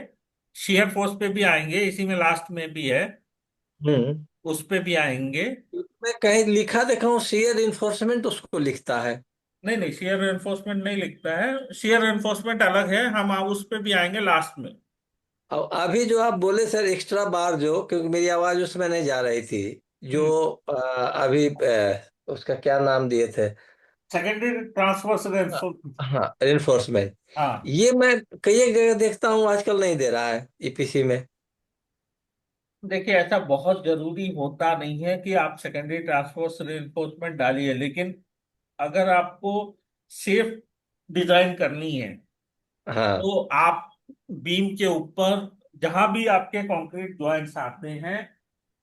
शियर फोर्स पे भी आएंगे, इसी में लास्ट में भी है, हम्म। उस पे भी आएंगे। मैं कहीं लिखा देखा हूँ शियर इन्फोर्समेंट उसको लिखता है। नहीं नहीं, शियर एनफोर्समेंट नहीं लिखता है, शियर एनफोर्समेंट अलग है, हम उस पे भी आएंगे लास्ट में। और अभी जो आप बोले सर एक्स्ट्रा बार, जो क्योंकि मेरी आवाज उसमें नहीं जा रही थी, जो हम्म। अभी उसका क्या नाम दिए थे। सेकेंडरी ट्रांसवर्स हाँ, इन्फोर्समेंट। हाँ। ये मैं कई जगह देखता हूँ आजकल नहीं दे रहा है ईपीसी में। देखिए, ऐसा बहुत जरूरी होता नहीं है कि आप सेकेंडरी ट्रांसफोर्स रिइंफोर्समेंट डालिए, लेकिन अगर आपको सेफ डिजाइन करनी है हाँ। तो आप बीम के ऊपर जहां भी आपके कंक्रीट जॉइंट्स आते हैं,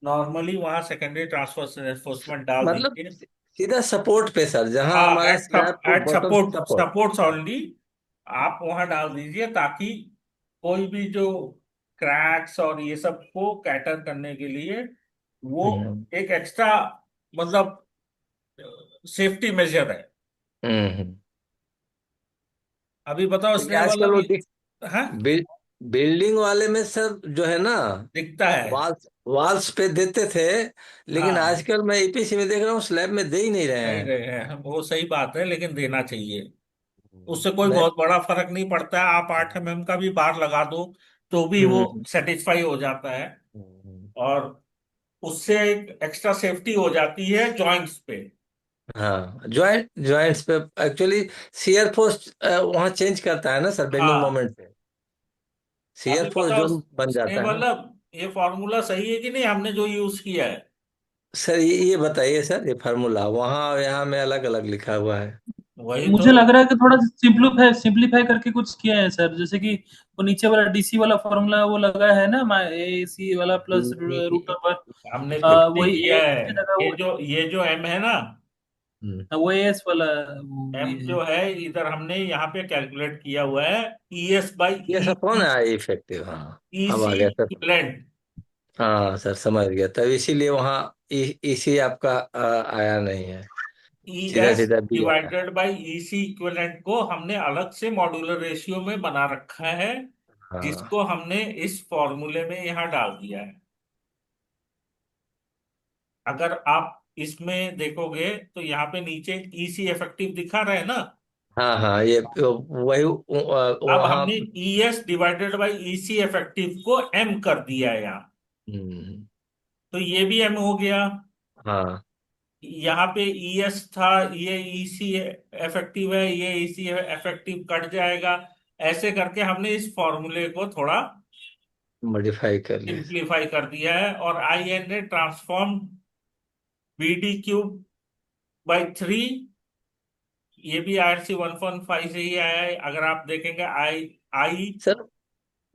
नॉर्मली वहां सेकेंडरी ट्रांसफोर्स रिइंफोर्समेंट डाल मतलब दीजिए। सीधा सपोर्ट पे सर, जहां हाँ, हमारा स्लैब को at bottom support support. Supports only आप वहां डाल दीजिए, ताकि कोई भी जो क्रैक्स और ये सब को कैटर करने के लिए वो हम्म। एक एक्स्ट्रा, मतलब सेफ्टी मेजर है। हम्म। अभी बताओ क्योंकि स्नेह आजकल वाला वो भी है, बिल, बिल्डिंग वाले में सर जो है ना, दिखता है। वाल्स वाल्स पे देते थे, लेकिन हाँ, आजकल मैं ईपीसी में देख रहा हूँ स्लैब में दे ही नहीं रहे नहीं हैं। रहे हैं वो सही बात है, लेकिन देना चाहिए। उससे कोई मैं। बहुत बड़ा फर्क नहीं पड़ता है, आप 8 mm का भी बार लगा दो तो भी वो हम्म। सेटिस्फाई हो जाता है। हम्म। और उससे एक एक्स्ट्रा सेफ्टी हो जाती है जॉइंट्स पे। हाँ, जॉइंट्स पे एक्चुअली शियर फोर्स वहाँ चेंज करता है ना सर, बेंडिंग हाँ। मोमेंट पे शियर अभी फोर्स बताओ जो बन स्नेह जाता है। वल्लभ, ये फॉर्मूला सही है कि नहीं हमने जो यूज किया है? सर ये बताइए सर, ये फार्मूला वहाँ और यहाँ में अलग अलग लिखा हुआ है। वही तो। मुझे लग रहा है कि थोड़ा सिंप्लीफाई सिंप्लीफाई करके कुछ किया है सर, जैसे कि वो नीचे वाला डीसी वाला फॉर्मूला वो लगा है ना, ए सी वाला प्लस रूट ये- ओवर, हमने कुछ नहीं वही किया ए है। की जगह वो। ये जो एम है ना, वो एस वाला वो एम ये है। जो है इधर हमने यहाँ पे कैलकुलेट किया हुआ है ई एस बाई ये ई सब कौन है आई इफेक्टिव? हाँ, ई अब आ सी गया सर। इक्विवेलेंट। हाँ सर, समझ गया। तब इसीलिए वहाँ इसी आपका आया नहीं है, ई सीधा एस सीधा बी आया। Divided by E C equivalent को हमने अलग से मॉड्यूलर रेशियो में बना रखा है, हाँ जिसको हमने इस फॉर्मूले में यहाँ डाल दिया है। अगर आप इसमें देखोगे तो यहाँ पे नीचे ई सी इफेक्टिव दिखा रहे हैं ना। हाँ हाँ, ये वही अब वहाँ। हमने E S divided by E C effective को एम कर दिया है यहाँ, हम्म, तो ये भी एम हो गया। हाँ, यहाँ पे ई एस था, ये ई सी इफेक्टिव है, ये ई सी इफेक्टिव कट जाएगा। ऐसे करके हमने इस फॉर्मूले को थोड़ा मॉडिफाई कर लिया। सिंप्लीफाई कर दिया है, और आई एन ने transform B D cube by three, ये भी IRC 1.5 से ही आया है। अगर आप देखेंगे आई आई सर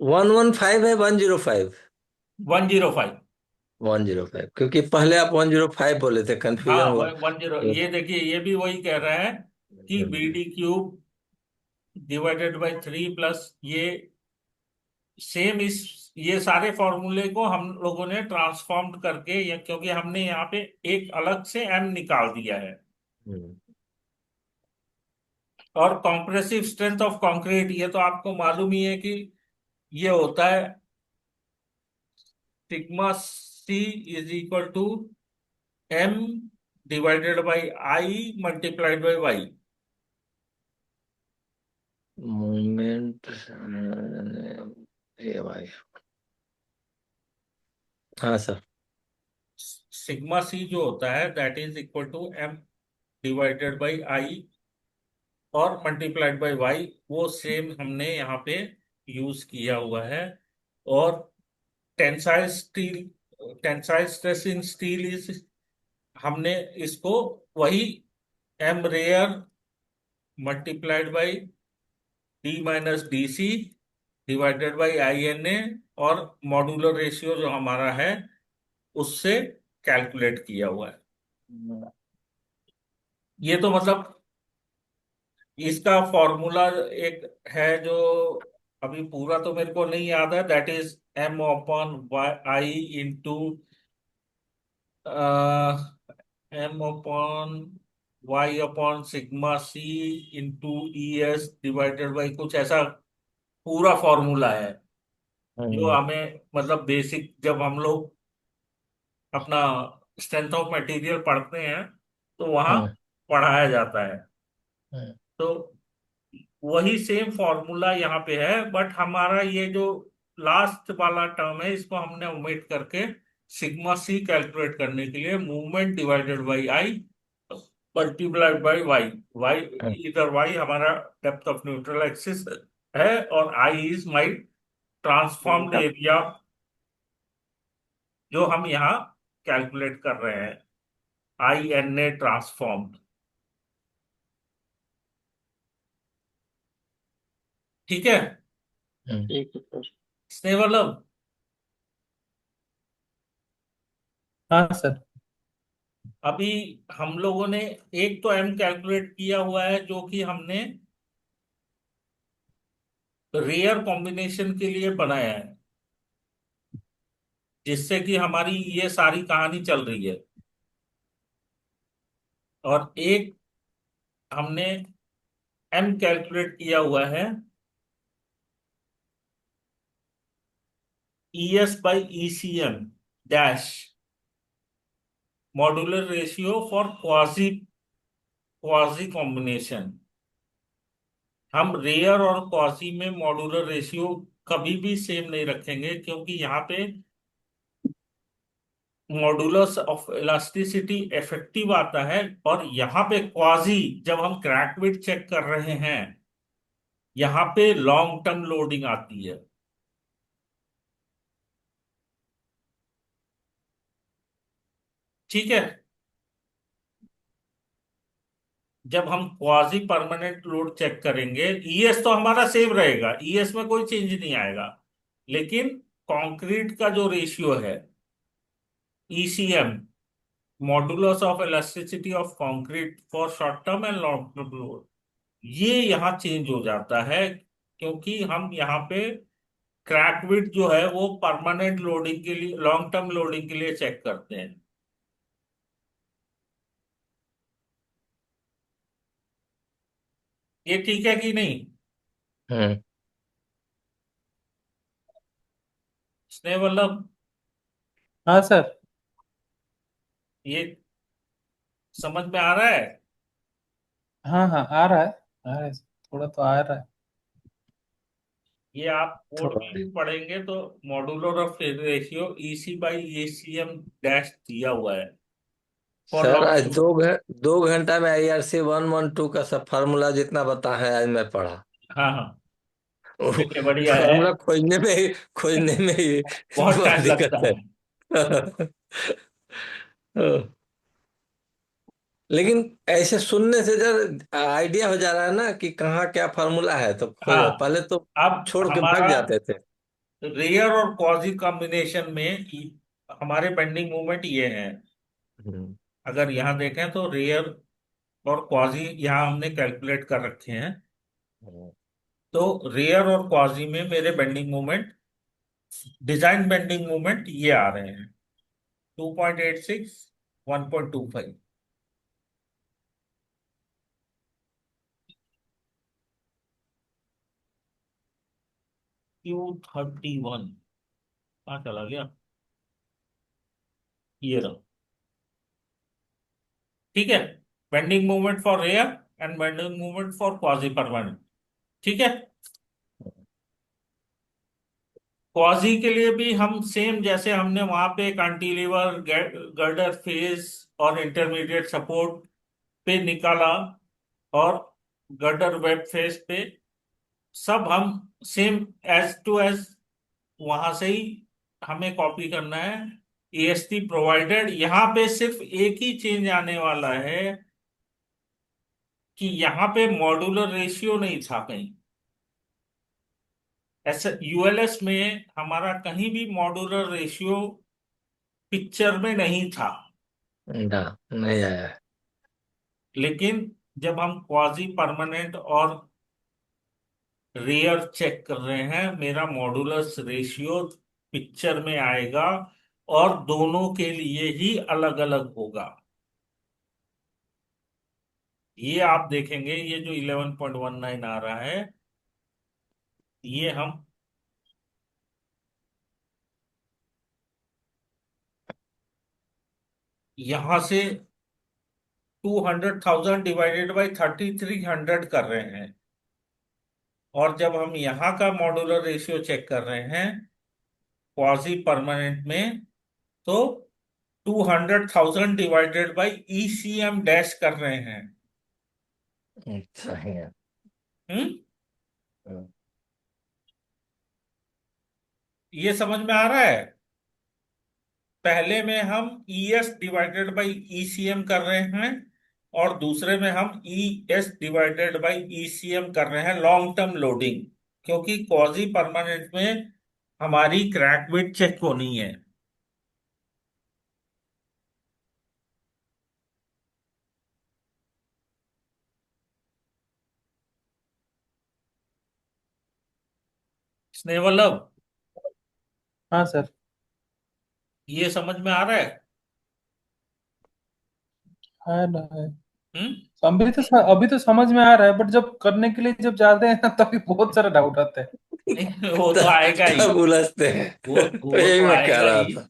115 है 105? 105। 105, क्योंकि पहले आप 105 बोले थे, हाँ, कंफ्यूजन हुआ। 10, तो ये देखिए ये भी वही कह रहा है कि B D cube divided by three plus ये सेम इस, ये सारे फॉर्मूले को हम लोगों ने ट्रांसफॉर्म करके, या क्योंकि हमने यहाँ पे एक अलग से एम निकाल दिया है। हम्म, और कॉम्प्रेसिव स्ट्रेंथ ऑफ कंक्रीट, ये तो आपको मालूम ही है कि ये होता है sigma C is equal to M divided by I multiplied by Y. Moment, ये भाई। हाँ सर। सिग्मा सी जो होता है that is equal to M divided by I और मल्टीप्लाइड बाई वाई, वो सेम हमने यहाँ पे यूज किया हुआ है। और tensile steel, tensile stress in steel is, हमने इसको वही M rare multiplied by D minus D C divided by I N ए, और मॉड्यूलर रेशियो जो हमारा है उससे कैलकुलेट किया हुआ है। ये तो मतलब इसका फॉर्मूला एक है जो अभी पूरा तो मेरे को नहीं याद है, that is M upon I into M upon Y upon sigma C into E S divided by कुछ ऐसा पूरा फॉर्मूला है, जो हम्म, हमें मतलब बेसिक जब हम लोग अपना स्ट्रेंथ ऑफ मटेरियल पढ़ते हैं तो वहाँ हम्म, पढ़ाया जाता है। हम्म, तो वही सेम फॉर्मूला यहाँ पे है, बट हमारा ये जो लास्ट वाला टर्म है इसको हमने ओमिट करके सिग्मा सी कैलकुलेट करने के लिए movement divided by I multiplied by Y, Y hmm. इधर वाई हमारा डेप्थ ऑफ न्यूट्रल एक्सिस है, और I is my transformed area जो हम यहाँ कैलकुलेट कर रहे हैं, आई एन ए ट्रांसफॉर्म्ड। ठीक है ठीक है सर। स्नेवलम। हाँ सर। अभी हम लोगों ने एक तो एम कैलकुलेट किया हुआ है जो कि हमने रेयर कॉम्बिनेशन के लिए बनाया है, जिससे कि हमारी ये सारी कहानी चल रही है। और एक हमने एम कैलकुलेट किया हुआ है E S by E C M dash modular ratio for quasi quasi combination. हम रेयर और क्वाजी में मॉड्यूलर रेशियो कभी भी सेम नहीं रखेंगे, क्योंकि यहाँ पे मॉडुलस ऑफ इलास्टिसिटी इफेक्टिव आता है, और यहाँ पे क्वाजी जब हम क्रैक विड्थ चेक कर रहे हैं यहाँ पे लॉन्ग टर्म लोडिंग आती है। ठीक है, जब हम क्वाजी परमानेंट लोड चेक करेंगे ईएस तो हमारा सेम रहेगा, ईएस में कोई चेंज नहीं आएगा, लेकिन कंक्रीट का जो रेशियो है ECM modulus of elasticity of concrete for short term and long term load, ये यहाँ चेंज हो जाता है, क्योंकि हम यहाँ पे क्रैक विड्थ जो है वो परमानेंट लोडिंग के लिए, लॉन्ग टर्म लोडिंग के लिए चेक करते हैं। ये ठीक है कि नहीं हम्म। स्नेह वल्लभ? हाँ सर। ये समझ में आ रहा है? हाँ हाँ आ रहा है, आ रहा है, थोड़ा तो आ रहा है। ये आप कोड थोड़ा। में भी पढ़ेंगे तो modular of ratio EC by ACM dash दिया हुआ है फॉर सर आज लॉन्ग। 2 घंटा में IRC 112 का सब फार्मूला जितना बता है आज मैं पढ़ा। हाँ हाँ, चलिए बढ़िया है। फार्मूला खोजने में ही बहुत बहुत टाइम लगता दिक्कत है। है। लेकिन ऐसे सुनने से जर आइडिया हो जा रहा है ना कि कहाँ क्या फार्मूला है, तो खोज हाँ, पहले तो अब छोड़ के भाग हमारा जाते थे। रेयर और क्वाजी कॉम्बिनेशन में हमारे बेंडिंग मोमेंट ये है। हम्म। अगर यहाँ देखें तो रेयर और क्वाजी यहाँ हमने कैलकुलेट कर रखे हैं। तो रेयर और क्वाजी में मेरे bending moment, design bending moment ये आ रहे हैं 2.86, 1.25। Q31 कहाँ चला गया? ये रहा। ठीक है, bending moment for rare and bending moment for quasi permanent. ठीक है, क्वाजी के लिए भी हम सेम, जैसे हमने वहां पे कैंटिलीवर, गर्डर फेस और इंटरमीडिएट सपोर्ट पे निकाला, और गर्डर वेब फेस पे, सब हम सेम एज टू एज वहां से ही हमें कॉपी करना है। एएसटी प्रोवाइडेड, यहाँ पे सिर्फ एक ही चेंज आने वाला है कि यहाँ पे मॉड्यूलर रेशियो नहीं था कहीं। ऐसे यूएलएस में हमारा कहीं भी मॉड्यूलर रेशियो पिक्चर में नहीं था। ना, नहीं आया है। लेकिन जब हम क्वाजी परमानेंट और रेयर चेक कर रहे हैं, मेरा मॉडुलस रेशियो पिक्चर में आएगा, और दोनों के लिए ही अलग अलग होगा। ये आप देखेंगे, ये जो 11.19 आ रहा है, ये हम यहां से 200,000 डिवाइडेड बाई 3300 कर रहे हैं, और जब हम यहाँ का मॉड्यूलर रेशियो चेक कर रहे हैं क्वाजी परमानेंट में, तो 200,000 डिवाइडेड बाई ईसीएम डैश कर रहे हैं। सही है। हम्म, हम्म। ये समझ में आ रहा है? पहले में हम ईएस डिवाइडेड बाई ईसीएम कर रहे हैं, और दूसरे में हम ईएस डिवाइडेड बाई ईसीएम कर रहे हैं लॉन्ग टर्म लोडिंग, क्योंकि क्वाजी परमानेंट में हमारी क्रैक विड्थ चेक होनी है। स्नेह वल्लभ, हाँ सर। ये समझ में आ रहा है? है ना है। हम्म। अभी तो समझ में आ रहा है, बट जब करने के लिए जब जाते हैं ना तभी बहुत सारे डाउट आते हैं। नहीं, वो तो तब आएगा ही। तब उलझते हैं। तो वो यही तो मैं कह आएगा रहा ही। था।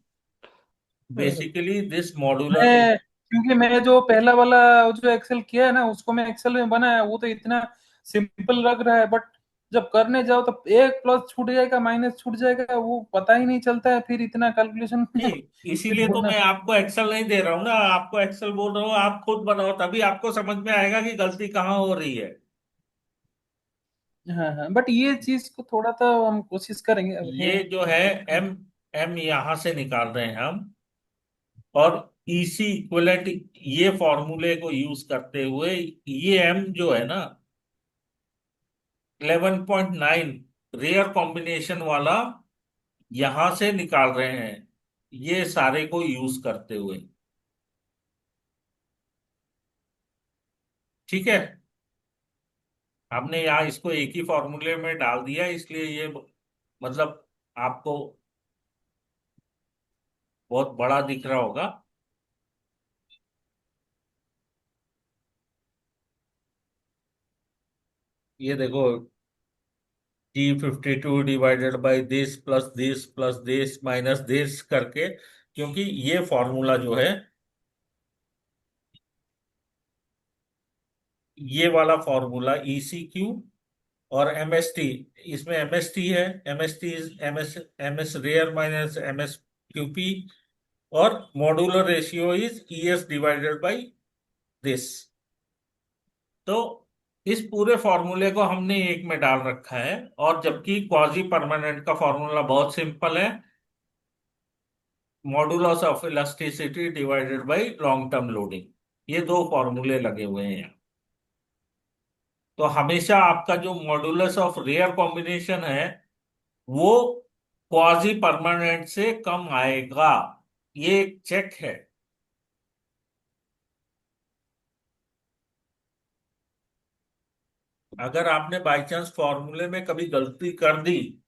Basically this modular. क्योंकि मैं जो पहला वाला जो एक्सेल किया है ना, उसको मैं एक्सेल में बनाया, वो तो इतना सिंपल लग रहा है, बट जब करने जाओ तो एक प्लस छूट जाएगा, माइनस छूट जाएगा, वो पता ही नहीं चलता है फिर इतना कैलकुलेशन में। नहीं, फिर इसीलिए तो ढूंढना। मैं आपको एक्सेल नहीं दे रहा हूँ ना, आपको एक्सेल बोल रहा हूँ, आप खुद बनाओ, तभी आपको समझ में आएगा कि गलती कहाँ हो रही है। हाँ हाँ, बट ये चीज को थोड़ा तो हम कोशिश करेंगे अब है। ये जो है एम, एम यहां से निकाल रहे हैं हम, और इसी इक्विवेलेंट ये फॉर्मूले को यूज करते हुए ये एम जो है ना 11.9 रेयर कॉम्बिनेशन वाला, यहां से निकाल रहे हैं, ये सारे को यूज करते हुए। ठीक है, हमने यहाँ इसको एक ही फॉर्मूले में डाल दिया, इसलिए ये मतलब आपको बहुत बड़ा दिख रहा होगा। ये देखो, T52 divided by this this minus this करके, क्योंकि ये फॉर्मूला जो है, ये वाला फॉर्मूला ECQ और MST, इसमें MST है, MST is MS rear minus MSQP, और modular ratio is ES divided by this. तो इस पूरे फॉर्मूले को हमने एक में डाल रखा है, और जबकि क्वाजी परमानेंट का फॉर्मूला बहुत सिंपल है, modulus of elasticity divided by long term loading. ये दो फॉर्मूले लगे हुए हैं। तो हमेशा आपका जो मॉडुलस ऑफ रेयर कॉम्बिनेशन है वो क्वाजी परमानेंट से कम आएगा, ये एक चेक है। अगर आपने बाई चांस फॉर्मूले में कभी गलती कर दी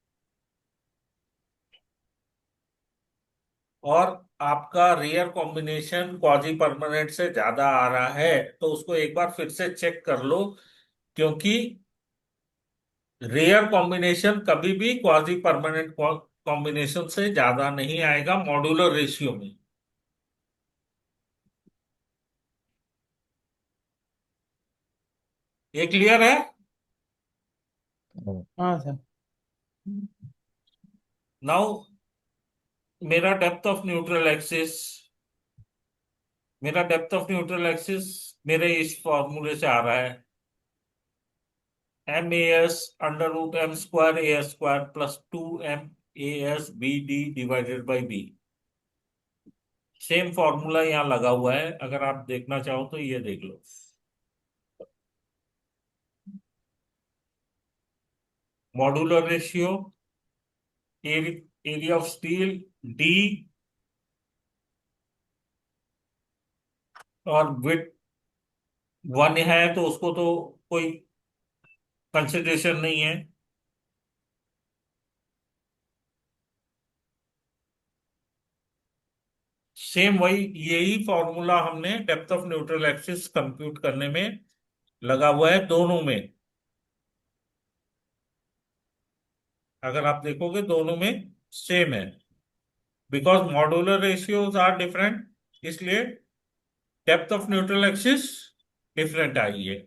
और आपका रेयर कॉम्बिनेशन क्वाजी परमानेंट से ज्यादा आ रहा है, तो उसको एक बार फिर से चेक कर लो, क्योंकि रेयर कॉम्बिनेशन कभी भी क्वाजी परमानेंट कॉम्बिनेशन से ज्यादा नहीं आएगा मॉड्यूलर रेशियो में। ये क्लियर है? हाँ सर। नाउ मेरा डेप्थ ऑफ न्यूट्रल एक्सिस, मेरा डेप्थ ऑफ न्यूट्रल एक्सिस मेरे इस फॉर्मूले से आ रहा है, MAS under root M square AS square plus 2MAS BD divided by B। Same formula यहाँ लगा हुआ है, अगर आप देखना चाहो तो ये देख लो। Modular ratio, area of steel D, और विथ 1 है तो उसको तो कोई कंसिडरेशन नहीं है। सेम वही, यही फॉर्मूला हमने depth of neutral axis compute करने में लगा हुआ है दोनों में। अगर आप देखोगे दोनों में सेम है, because modular ratios are different, इसलिए depth of neutral axis different I है।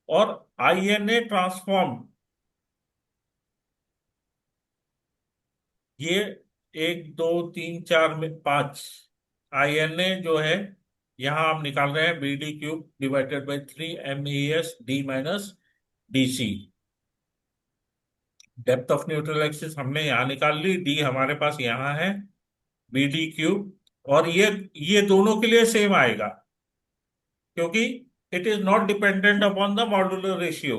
और INA ट्रांसफॉर्म, ये 1 2 3 4 में 5 INA जो है, यहां हम निकाल रहे हैं BD³ divided by 3 MES D minus DC। Depth of neutral axis हमने यहां निकाल ली, D हमारे पास यहां है, BD³, और ये दोनों के लिए सेम आएगा, क्योंकि it is not dependent upon the modular ratio.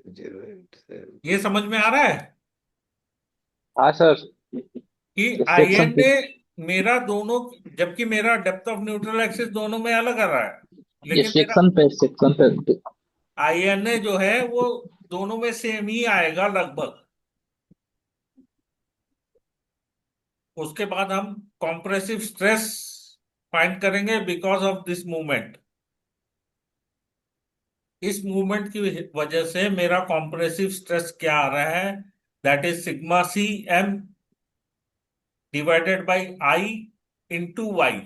0.7। ये समझ में आ रहा है हाँ सर। कि सेक्शन INA मेरा दोनों, जबकि मेरा डेप्थ ऑफ न्यूट्रल एक्सिस दोनों में अलग आ रहा है, ये लेकिन मेरा सेक्शन पे INA जो है वो दोनों में सेम ही आएगा लगभग। उसके बाद हम कॉम्प्रेसिव स्ट्रेस फाइंड करेंगे बिकॉज ऑफ दिस मूवमेंट। इस मूवमेंट की वजह से मेरा कॉम्प्रेसिव स्ट्रेस क्या आ रहा है, that is sigma CM divided by I into Y.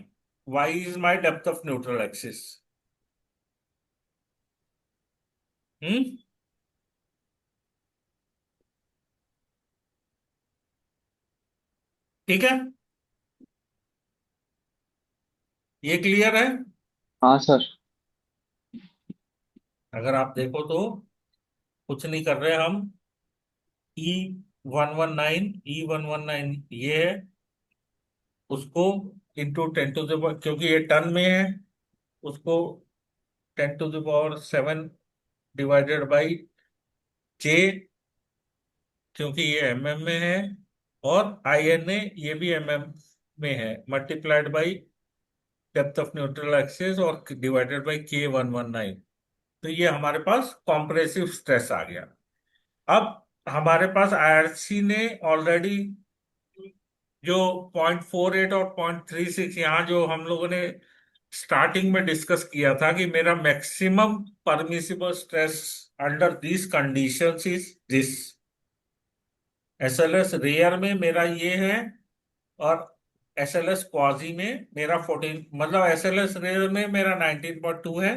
Y is my depth of neutral axis. Hmm, ठीक है, ये क्लियर है? हाँ सर। अगर आप देखो तो कुछ नहीं कर रहे हम, E119 ये है, उसको इंटू 10⁻, क्योंकि ये टन में है, उसको 10⁻7 डिवाइडेड बाई J, क्योंकि ये MM में है, और आई एन ए ये भी mm में है, multiplied by depth of neutral axis और डिवाइडेड बाई K119। तो ये हमारे पास कॉम्प्रेसिव स्ट्रेस आ गया। अब हमारे पास आईआरसी ने ऑलरेडी जो 0.48 और 0.36 यहाँ जो हम लोगों ने स्टार्टिंग में डिस्कस किया था कि मेरा maximum permissible stress under this conditions is this. SLS rare में मेरा ये है, और एसएलएस क्वाजी में मेरा 14, मतलब एसएलएस रेयर में मेरा 19.2 है,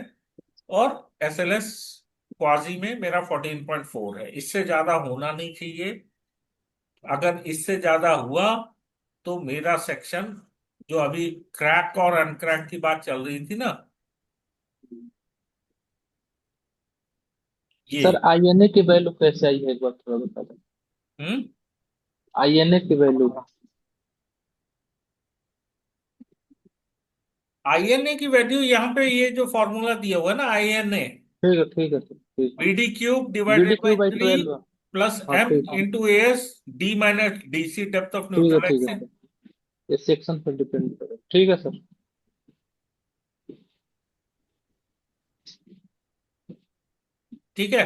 और एसएलएस क्वाजी में मेरा 14.4 है। इससे ज्यादा होना नहीं चाहिए। अगर इससे ज्यादा हुआ तो मेरा सेक्शन, जो अभी क्रैक और अनक्रैक की बात चल रही थी ना, ये। सर आईएनए की वैल्यू कैसे आई है एक बार थोड़ा बता दें। हम्म। आईएनए की वैल्यू। आईएनए की वैल्यू यहाँ पे ये जो फॉर्मूला दिया हुआ है ना, आईएनए ठीक है सर ठीक है। BD cube BD divided by Q by 3 12। Plus हाँ एम ठीक है। Into S D minus DC depth of ठीक है न्यूट्रल ठीक है एक्सिस। सर। ये सेक्शन पर डिपेंड करे, ठीक है सर। ठीक है।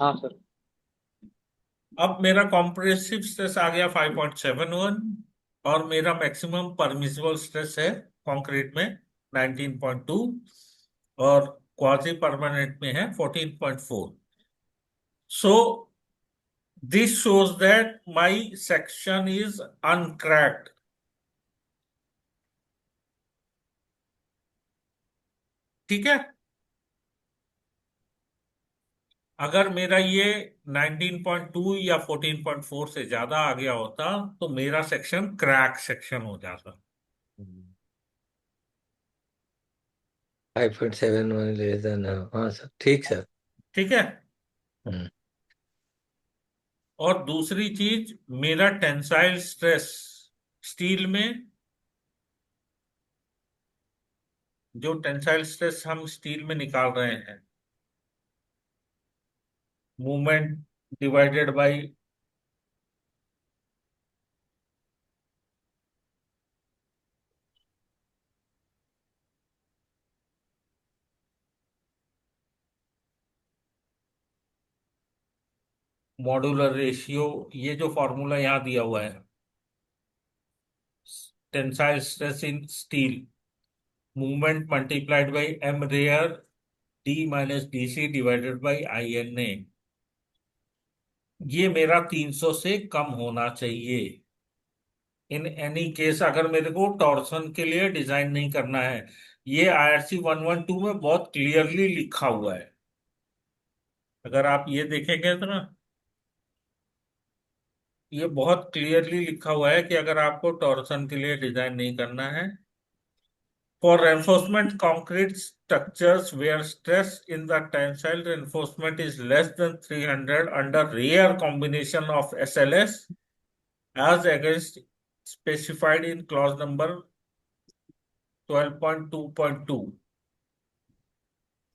हाँ सर। अब मेरा कॉम्प्रेसिव स्ट्रेस आ गया 5.71, और मेरा मैक्सिमम परमिसिबल स्ट्रेस है कंक्रीट में 19.2, और क्वाजी परमानेंट में है 14.4। So this shows that my section is uncracked. ठीक है। अगर मेरा ये 19.2 या 14.4 से ज्यादा आ गया होता तो मेरा सेक्शन क्रैक सेक्शन हो जाता। 5.71 लेस देन, हाँ सर, ठीक सर। ठीक है। हम्म। और दूसरी चीज, मेरा टेंसाइल स्ट्रेस स्टील में, जो टेंसाइल स्ट्रेस हम स्टील में निकाल रहे हैं, movement divided by modular ratio, ये जो फॉर्मूला यहाँ दिया हुआ है, tensile stress in steel, movement multiplied by M rare D minus D C divided by I N A, ये मेरा 300 से कम होना चाहिए। इन एनी केस अगर मेरे को टॉर्सन के लिए डिजाइन नहीं करना है, ये आईआरसी 112 में बहुत क्लियरली लिखा हुआ है। अगर आप ये देखेंगे तो ना, ये बहुत क्लियरली लिखा हुआ है कि अगर आपको टॉर्सन के लिए डिजाइन नहीं करना है, for reinforcement concrete structures where stress in the tensile reinforcement is less than 300 under rare combination of SLS as against specified in clause number 12.2.2.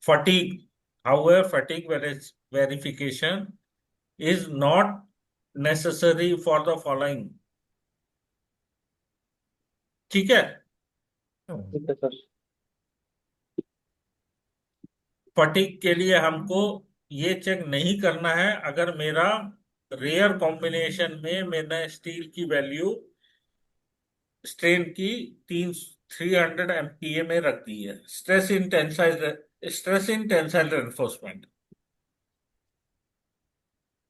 Fatigue, however, verification is not necessary for the following. ठीक है। ठीक है sir. Fatigue के लिए हमको ये check नहीं करना है अगर मेरा रेयर कॉम्बिनेशन में मैंने स्टील की वैल्यू स्ट्रेन की 300 MPa में रख दी है। स्ट्रेस इन टेंसाइल रेनफोर्समेंट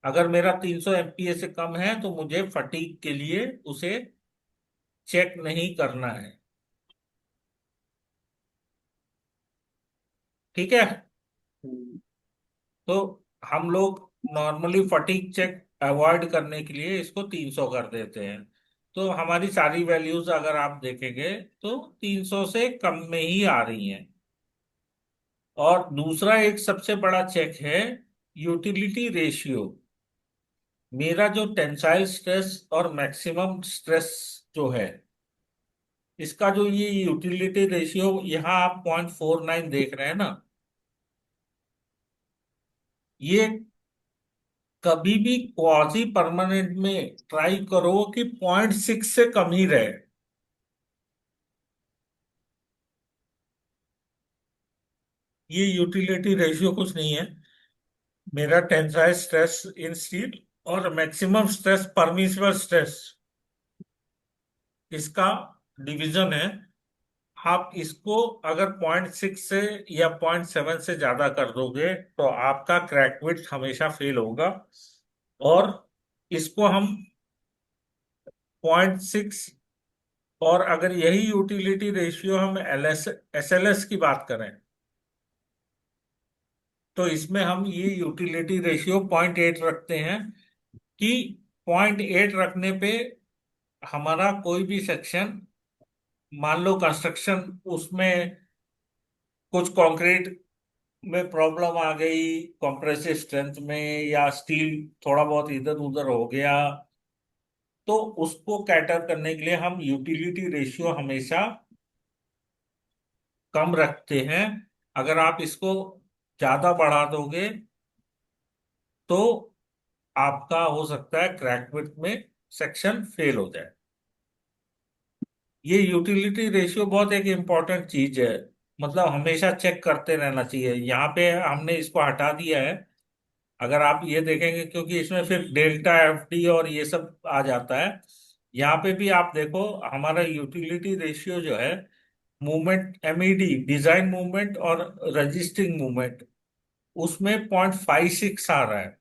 अगर मेरा 300 MPa से कम है तो मुझे फटीग के लिए उसे चेक नहीं करना है। ठीक है। हम्म, तो हम लोग नॉर्मली फटीग चेक अवॉइड करने के लिए इसको 300 कर देते हैं। तो हमारी सारी वैल्यूज अगर आप देखेंगे तो 300 से कम में ही आ रही हैं। और दूसरा एक सबसे बड़ा चेक है यूटिलिटी रेशियो। मेरा जो टेंसाइल स्ट्रेस और मैक्सिमम स्ट्रेस जो है, इसका जो ये यूटिलिटी रेशियो यहाँ आप 0.49 देख रहे हैं ना, ये कभी भी क्वाजी परमानेंट में ट्राई करो कि 0.6 से कम ही रहे। ये यूटिलिटी रेशियो कुछ नहीं है, मेरा टेंसाइल स्ट्रेस इन स्टील और मैक्सिमम स्ट्रेस परमिसिबल स्ट्रेस, इसका डिवीजन है। आप इसको अगर 0.6 से या 0.7 से ज्यादा कर दोगे तो आपका क्रैक विड्थ हमेशा फेल होगा। और इसको हम 0.6, और अगर यही यूटिलिटी रेशियो हम एसएलएस की बात करें तो इसमें हम ये यूटिलिटी रेशियो 0.8 रखते हैं कि 0.8 रखने पे हमारा कोई भी सेक्शन, मान लो कंस्ट्रक्शन, उसमें कुछ कंक्रीट में प्रॉब्लम आ गई कंप्रेसिव स्ट्रेंथ में, या स्टील थोड़ा बहुत इधर उधर हो गया, तो उसको कैटर करने के लिए हम यूटिलिटी रेशियो हमेशा कम रखते हैं। अगर आप इसको ज्यादा बढ़ा दोगे तो आपका हो सकता है क्रैक विड्थ में सेक्शन फेल हो जाए। ये यूटिलिटी रेशियो बहुत एक इम्पॉर्टेंट चीज है, मतलब हमेशा चेक करते रहना चाहिए। यहाँ पे हमने इसको हटा दिया है, अगर आप ये देखेंगे, क्योंकि इसमें फिर डेल्टा एफडी और ये सब आ जाता है। यहाँ पे भी आप देखो, हमारा यूटिलिटी रेशियो जो है, मूवमेंट एमईडी डिजाइन मूवमेंट और रजिस्टिंग मूवमेंट, उसमें 0.56 आ रहा है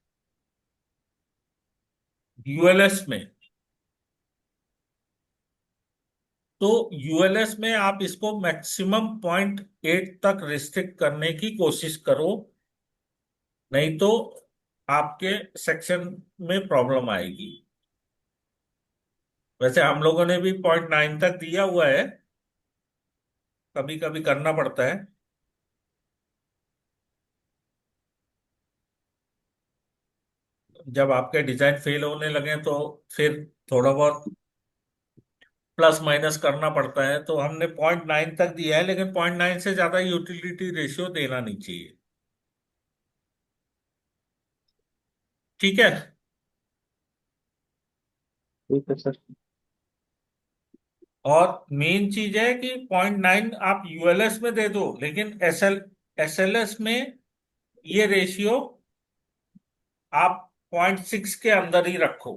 यूएलएस में। तो यूएलएस में आप इसको मैक्सिमम 0.8 तक रिस्ट्रिक्ट करने की कोशिश करो, नहीं तो आपके सेक्शन में प्रॉब्लम आएगी। वैसे हम लोगों ने भी 0.9 तक दिया हुआ है, कभी कभी करना पड़ता है। जब आपके डिजाइन फेल होने लगे तो फिर थोड़ा बहुत प्लस माइनस करना पड़ता है, तो हमने 0.9 तक दिया है, लेकिन 0.9 से ज्यादा यूटिलिटी रेशियो देना नहीं चाहिए। ठीक है। ठीक है सर। और मेन चीज है कि 0.9 आप यूएलएस में दे दो, लेकिन एसएलएस में ये रेशियो आप 0.6 के अंदर ही रखो।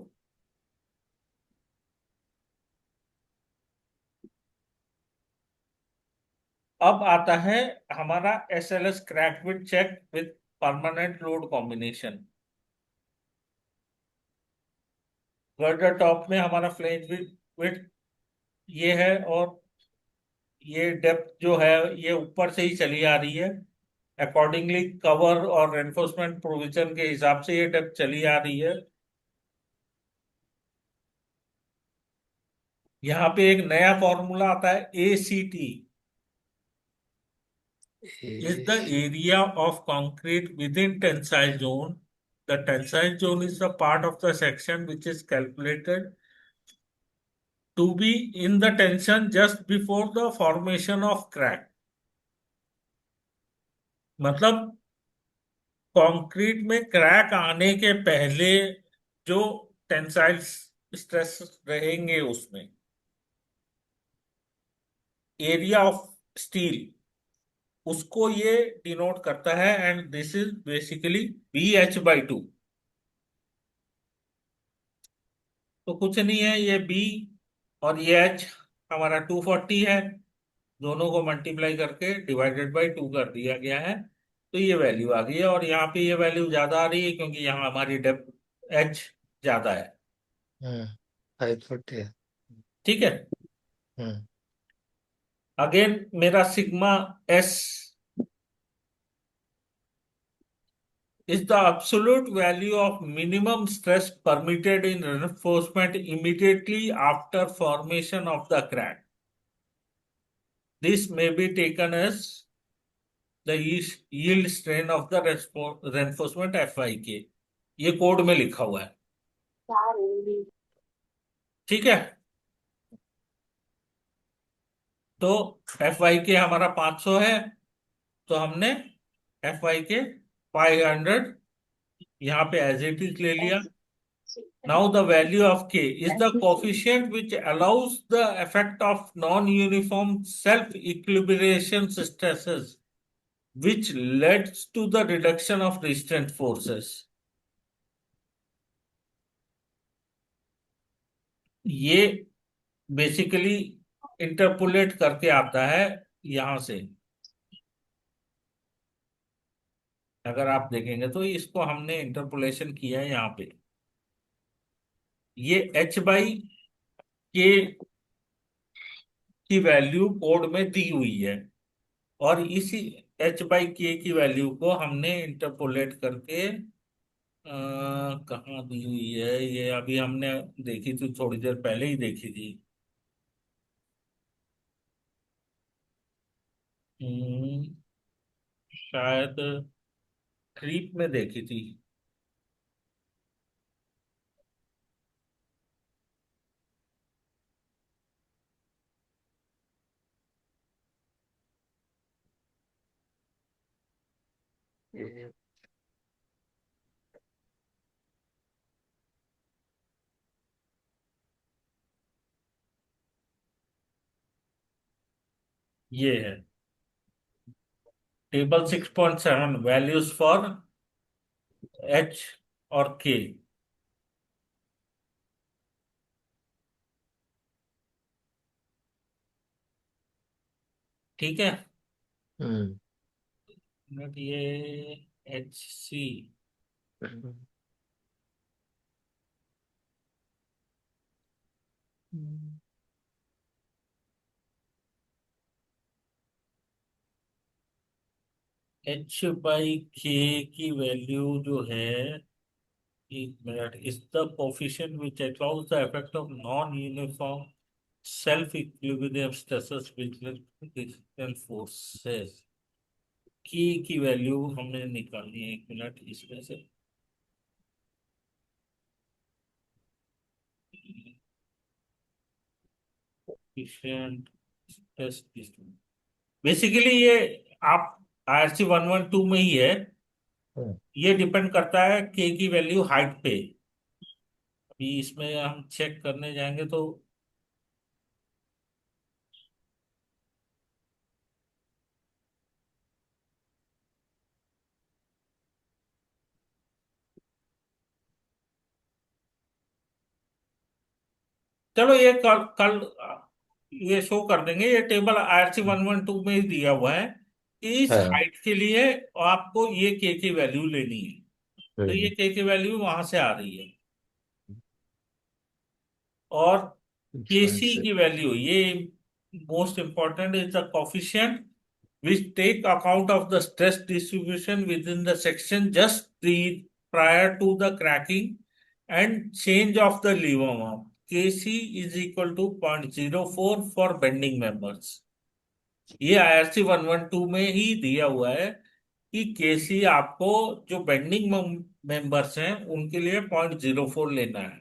अब आता है हमारा SLS crack with check with permanent load combination. Girder top में हमारा फ्लैंज विथ ये है, और ये डेप्थ जो है ये ऊपर से ही चली आ रही है। अकॉर्डिंगली कवर और रेनफोर्समेंट प्रोविजन के हिसाब से ये डेप्थ चली आ रही है। यहाँ पे एक नया फॉर्मूला आता है, ACT is the area of concrete within tensile zone. The tensile zone is the part of the section which is calculated to be in the tension just before the formation of crack. मतलब concrete में crack आने के पहले जो tensile stress रहेंगे उसमें area of steel, उसको ये डिनोट करता है, and this is basically BH/2। तो कुछ नहीं है, ये बी और ये एच हमारा 240 है, दोनों को मल्टीप्लाई करके डिवाइडेड बाई 2 कर दिया गया है, तो ये वैल्यू आ गई है। और यहाँ पे ये वैल्यू ज्यादा आ रही है क्योंकि यहाँ हमारी डेप्थ एच ज्यादा है। 540 है। ठीक है। हम्म अगेन मेरा sigma S is the absolute value of minimum stress permitted in reinforcement immediately after formation of the crack. This may be taken as the yield strain of the reinforcement FYK। ये code में लिखा हुआ है। ठीक है। तो FYK हमारा 500 है, तो हमने FYK 500 यहाँ पे एज इट इज ले लिया। Now the value of k is the coefficient which allows the effect of non-uniform self-equilibration stresses, which leads to the reduction of resistant forces. ये बेसिकली इंटरपोलेट करके आता है यहां से। अगर आप देखेंगे तो इसको हमने इंटरपोलेशन किया है यहाँ पे। ये h/k की वैल्यू कोड में दी हुई है, और इसी h/k की वैल्यू को हमने इंटरपोलेट करके कहाँ दी हुई है, ये अभी हमने देखी थी, थोड़ी देर पहले ही देखी थी। हम्म, शायद क्रीप में देखी थी। ये है टेबल 6.7 वैल्यूज फॉर h और k। ठीक है। हम्म मिनट, ये HC h/k की वैल्यू जो है, एक minute, is the coefficient which allows the effect of non uniform self equilibrium stresses with resistant forces. की वैल्यू हमने निकालनी है, एक मिनट, इसमें से कोफिशिएंट टेस्ट। बेसिकली ये आप IRC 112 में ही है। ये डिपेंड करता है के की वैल्यू हाइट पे। अभी इसमें हम चेक करने जाएंगे तो चलो ये कल कल ये शो कर देंगे। ये टेबल IRC 112 में ही दिया हुआ है कि इस हाँ। हाइट के लिए आपको ये के की वैल्यू लेनी है। तो ये हम्म के की वैल्यू वहां से आ रही है, और केसी 6.6 की वैल्यू ये most important is the coefficient which take account of the stress distribution within the section just prior to the cracking and change of the lever arm. Kc is equal to 0.04 for bending members. ये IRC 112 में ही दिया हुआ है कि केसी आपको जो bending members हैं उनके लिए 0.04 लेना है।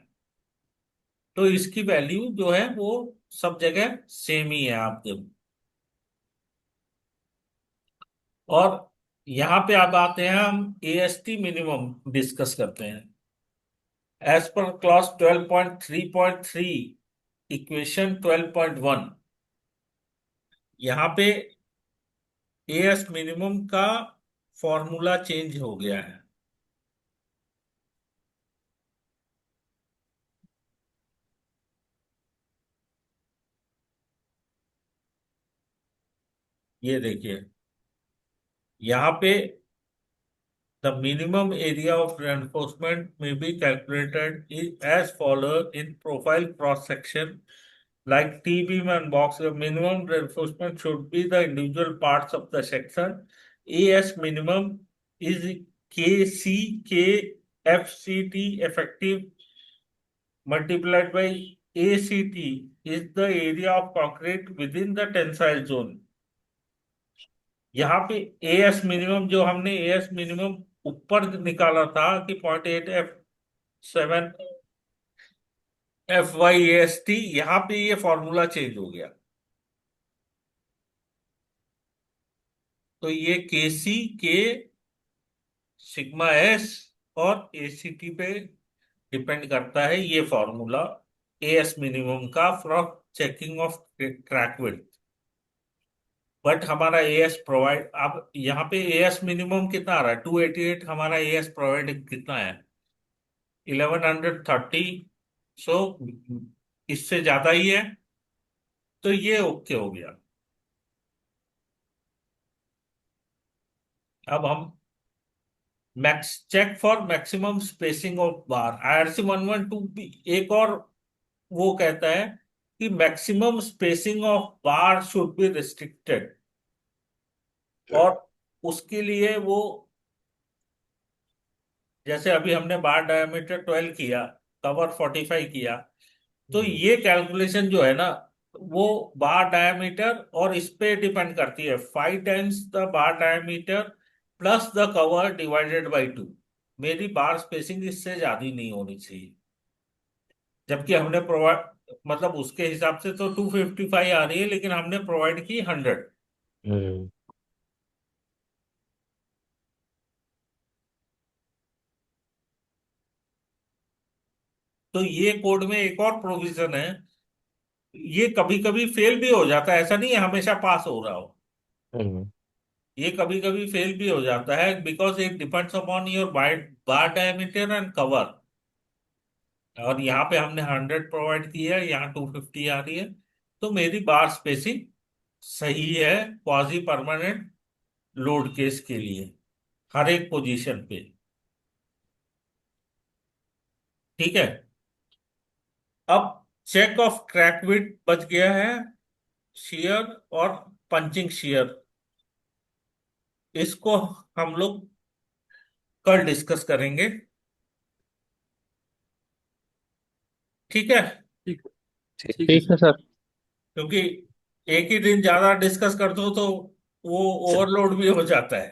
तो इसकी वैल्यू जो है वो सब जगह सेम ही है, आप देखो। और यहाँ पे अब आते हैं, हम AST मिनिमम डिस्कस करते हैं। एज पर क्लॉज 12.3.3 इक्वेशन 12.1, यहाँ पे एएस मिनिमम का फॉर्मूला चेंज हो गया है। ये देखिए यहाँ पे the minimum area of reinforcement may be calculated as follows in profile cross section. Like T-beam and box, the minimum reinforcement should be the individual parts of the section. AS minimum is KC FCT effective multiplied by ACT is the area of concrete within the tensile zone. यहाँ पे as minimum, जो हमने as minimum ऊपर निकाला था कि 0.8F7 FYAST, यहाँ पे ये फॉर्मूला चेंज हो गया। तो ये KC के सिग्मा S और एसीटी पे डिपेंड करता है ये फॉर्मूला एएस मिनिमम का from checking of crack width. But हमारा एएस प्रोवाइड, अब यहाँ पे एएस मिनिमम कितना आ रहा है, 288 हमारा एएस प्रोवाइड कितना है, 1130। सो इससे ज्यादा ही है, तो ये ओके हो गया। अब हम max check for maximum spacing of bar, IRC 112 एक और वो कहता है कि maximum spacing of bar should be restricted, और उसके लिए वो, जैसे अभी हमने बार डायमीटर 12 किया, कवर 45 किया, तो ये कैलकुलेशन जो है ना, वो बार डायमीटर और इस पे डिपेंड करती है, 5 times the bar diameter plus the cover divided by 2। मेरी बार स्पेसिंग इससे ज्यादा नहीं होनी चाहिए, जबकि हमने प्रोवाइड, मतलब उसके हिसाब से तो 255 आ रही है, लेकिन हमने प्रोवाइड की 100। हम्म। तो ये कोड में एक और प्रोविजन है, ये कभी कभी फेल भी हो जाता है, ऐसा नहीं है हमेशा पास हो रहा हो, हम्म। ये कभी कभी फेल भी हो जाता है, because it depends upon your bar diameter and cover. और यहाँ पे हमने 100 प्रोवाइड की है, यहाँ 250 आ रही है, तो मेरी बार स्पेसिंग सही है क्वाजी परमानेंट लोड केस के लिए, हर एक पोजीशन पे। ठीक है। अब चेक ऑफ क्रैक विड्थ बच गया है, शेयर और पंचिंग शेयर, इसको हम लोग कल डिस्कस करेंगे। ठीक है, ठीक ठीक। ठीक है ठीक सर। है सर। क्योंकि एक ही दिन ज्यादा डिस्कस कर दो तो वो ओवरलोड भी हो जाता है।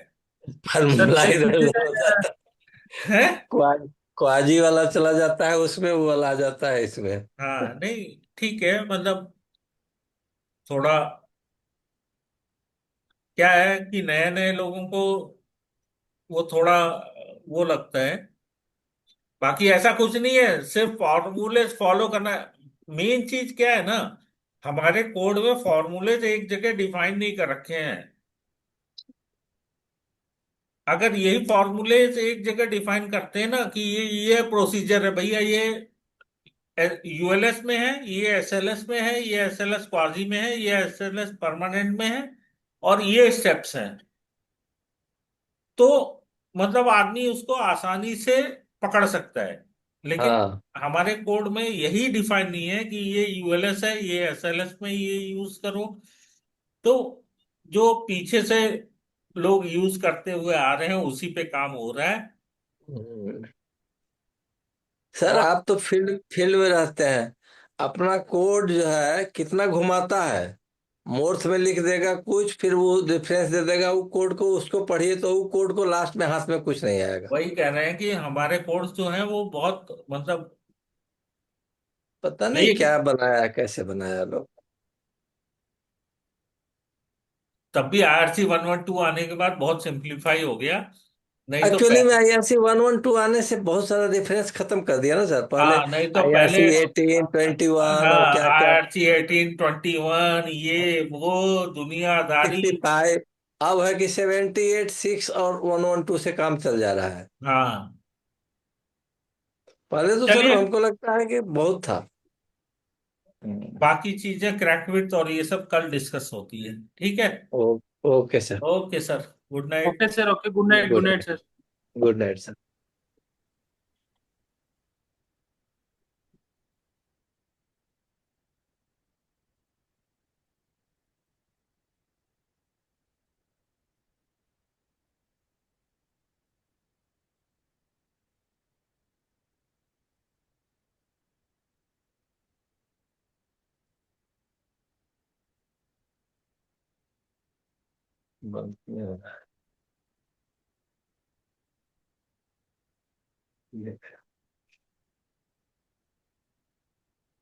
सर फॉर्मूला एक इधर चीज उधर हो है, जाता है। है। क्वाजी वाला चला जाता है उसमें, वो वाला आ जाता है इसमें। हाँ नहीं, ठीक है, मतलब थोड़ा क्या है कि नए नए लोगों को वो थोड़ा वो लगता है, बाकी ऐसा कुछ नहीं है, सिर्फ फॉर्मूलेज फॉलो करना है। मेन चीज क्या है ना, हमारे कोड में फॉर्मूलेज एक जगह डिफाइन नहीं कर रखे हैं। अगर यही फॉर्मूलेज एक जगह डिफाइन करते हैं ना कि ये प्रोसीजर है भैया, ये यूएलएस में है, ये एसएलएस में है, ये एसएलएस क्वाजी में है, ये एसएलएस परमानेंट में है, और ये स्टेप्स हैं, तो मतलब आदमी उसको आसानी से पकड़ सकता है। लेकिन हाँ। हमारे कोड में यही डिफाइन नहीं है कि ये यूएलएस है, ये एसएलएस में ये यूज करो। तो जो पीछे से लोग यूज करते हुए आ रहे हैं उसी पे काम हो रहा है। हम्म। सर और आप तो फील्ड फील्ड में रहते हैं, अपना कोड जो है कितना घुमाता है। मोर्स में लिख देगा कुछ, फिर वो रेफरेंस दे देगा वो कोड को, उसको पढ़िए तो वो कोड को लास्ट में हाथ में कुछ नहीं आएगा। वही कह रहे हैं कि हमारे कोड्स जो हैं वो बहुत, मतलब पता नहीं एक, क्या बनाया, कैसे बनाया लोग। तब भी आईआरसी 112 आने के बाद बहुत सिंप्लीफाई हो गया, नहीं तो एक्चुअली में आईआरसी 112 आने से बहुत सारा रेफरेंस खत्म कर दिया ना सर, पहले हाँ नहीं तो पहले, आईआरसी 18 21 और हाँ क्या क्या आईआरसी 1821 ये वो दुनियादारी। 65, अब है कि 78 6 और 112 से काम चल जा रहा है। हाँ पहले तो सर चलिए, हमको लगता है कि बहुत था। बाकी चीजें क्रैकविथ और ये सब कल डिस्कस होती है। ठीक है। Oh, okay sir. Okay sir, good night. Okay sir, okay, good night, good good night sir. Good night sir. बंद नहीं हो रहा है।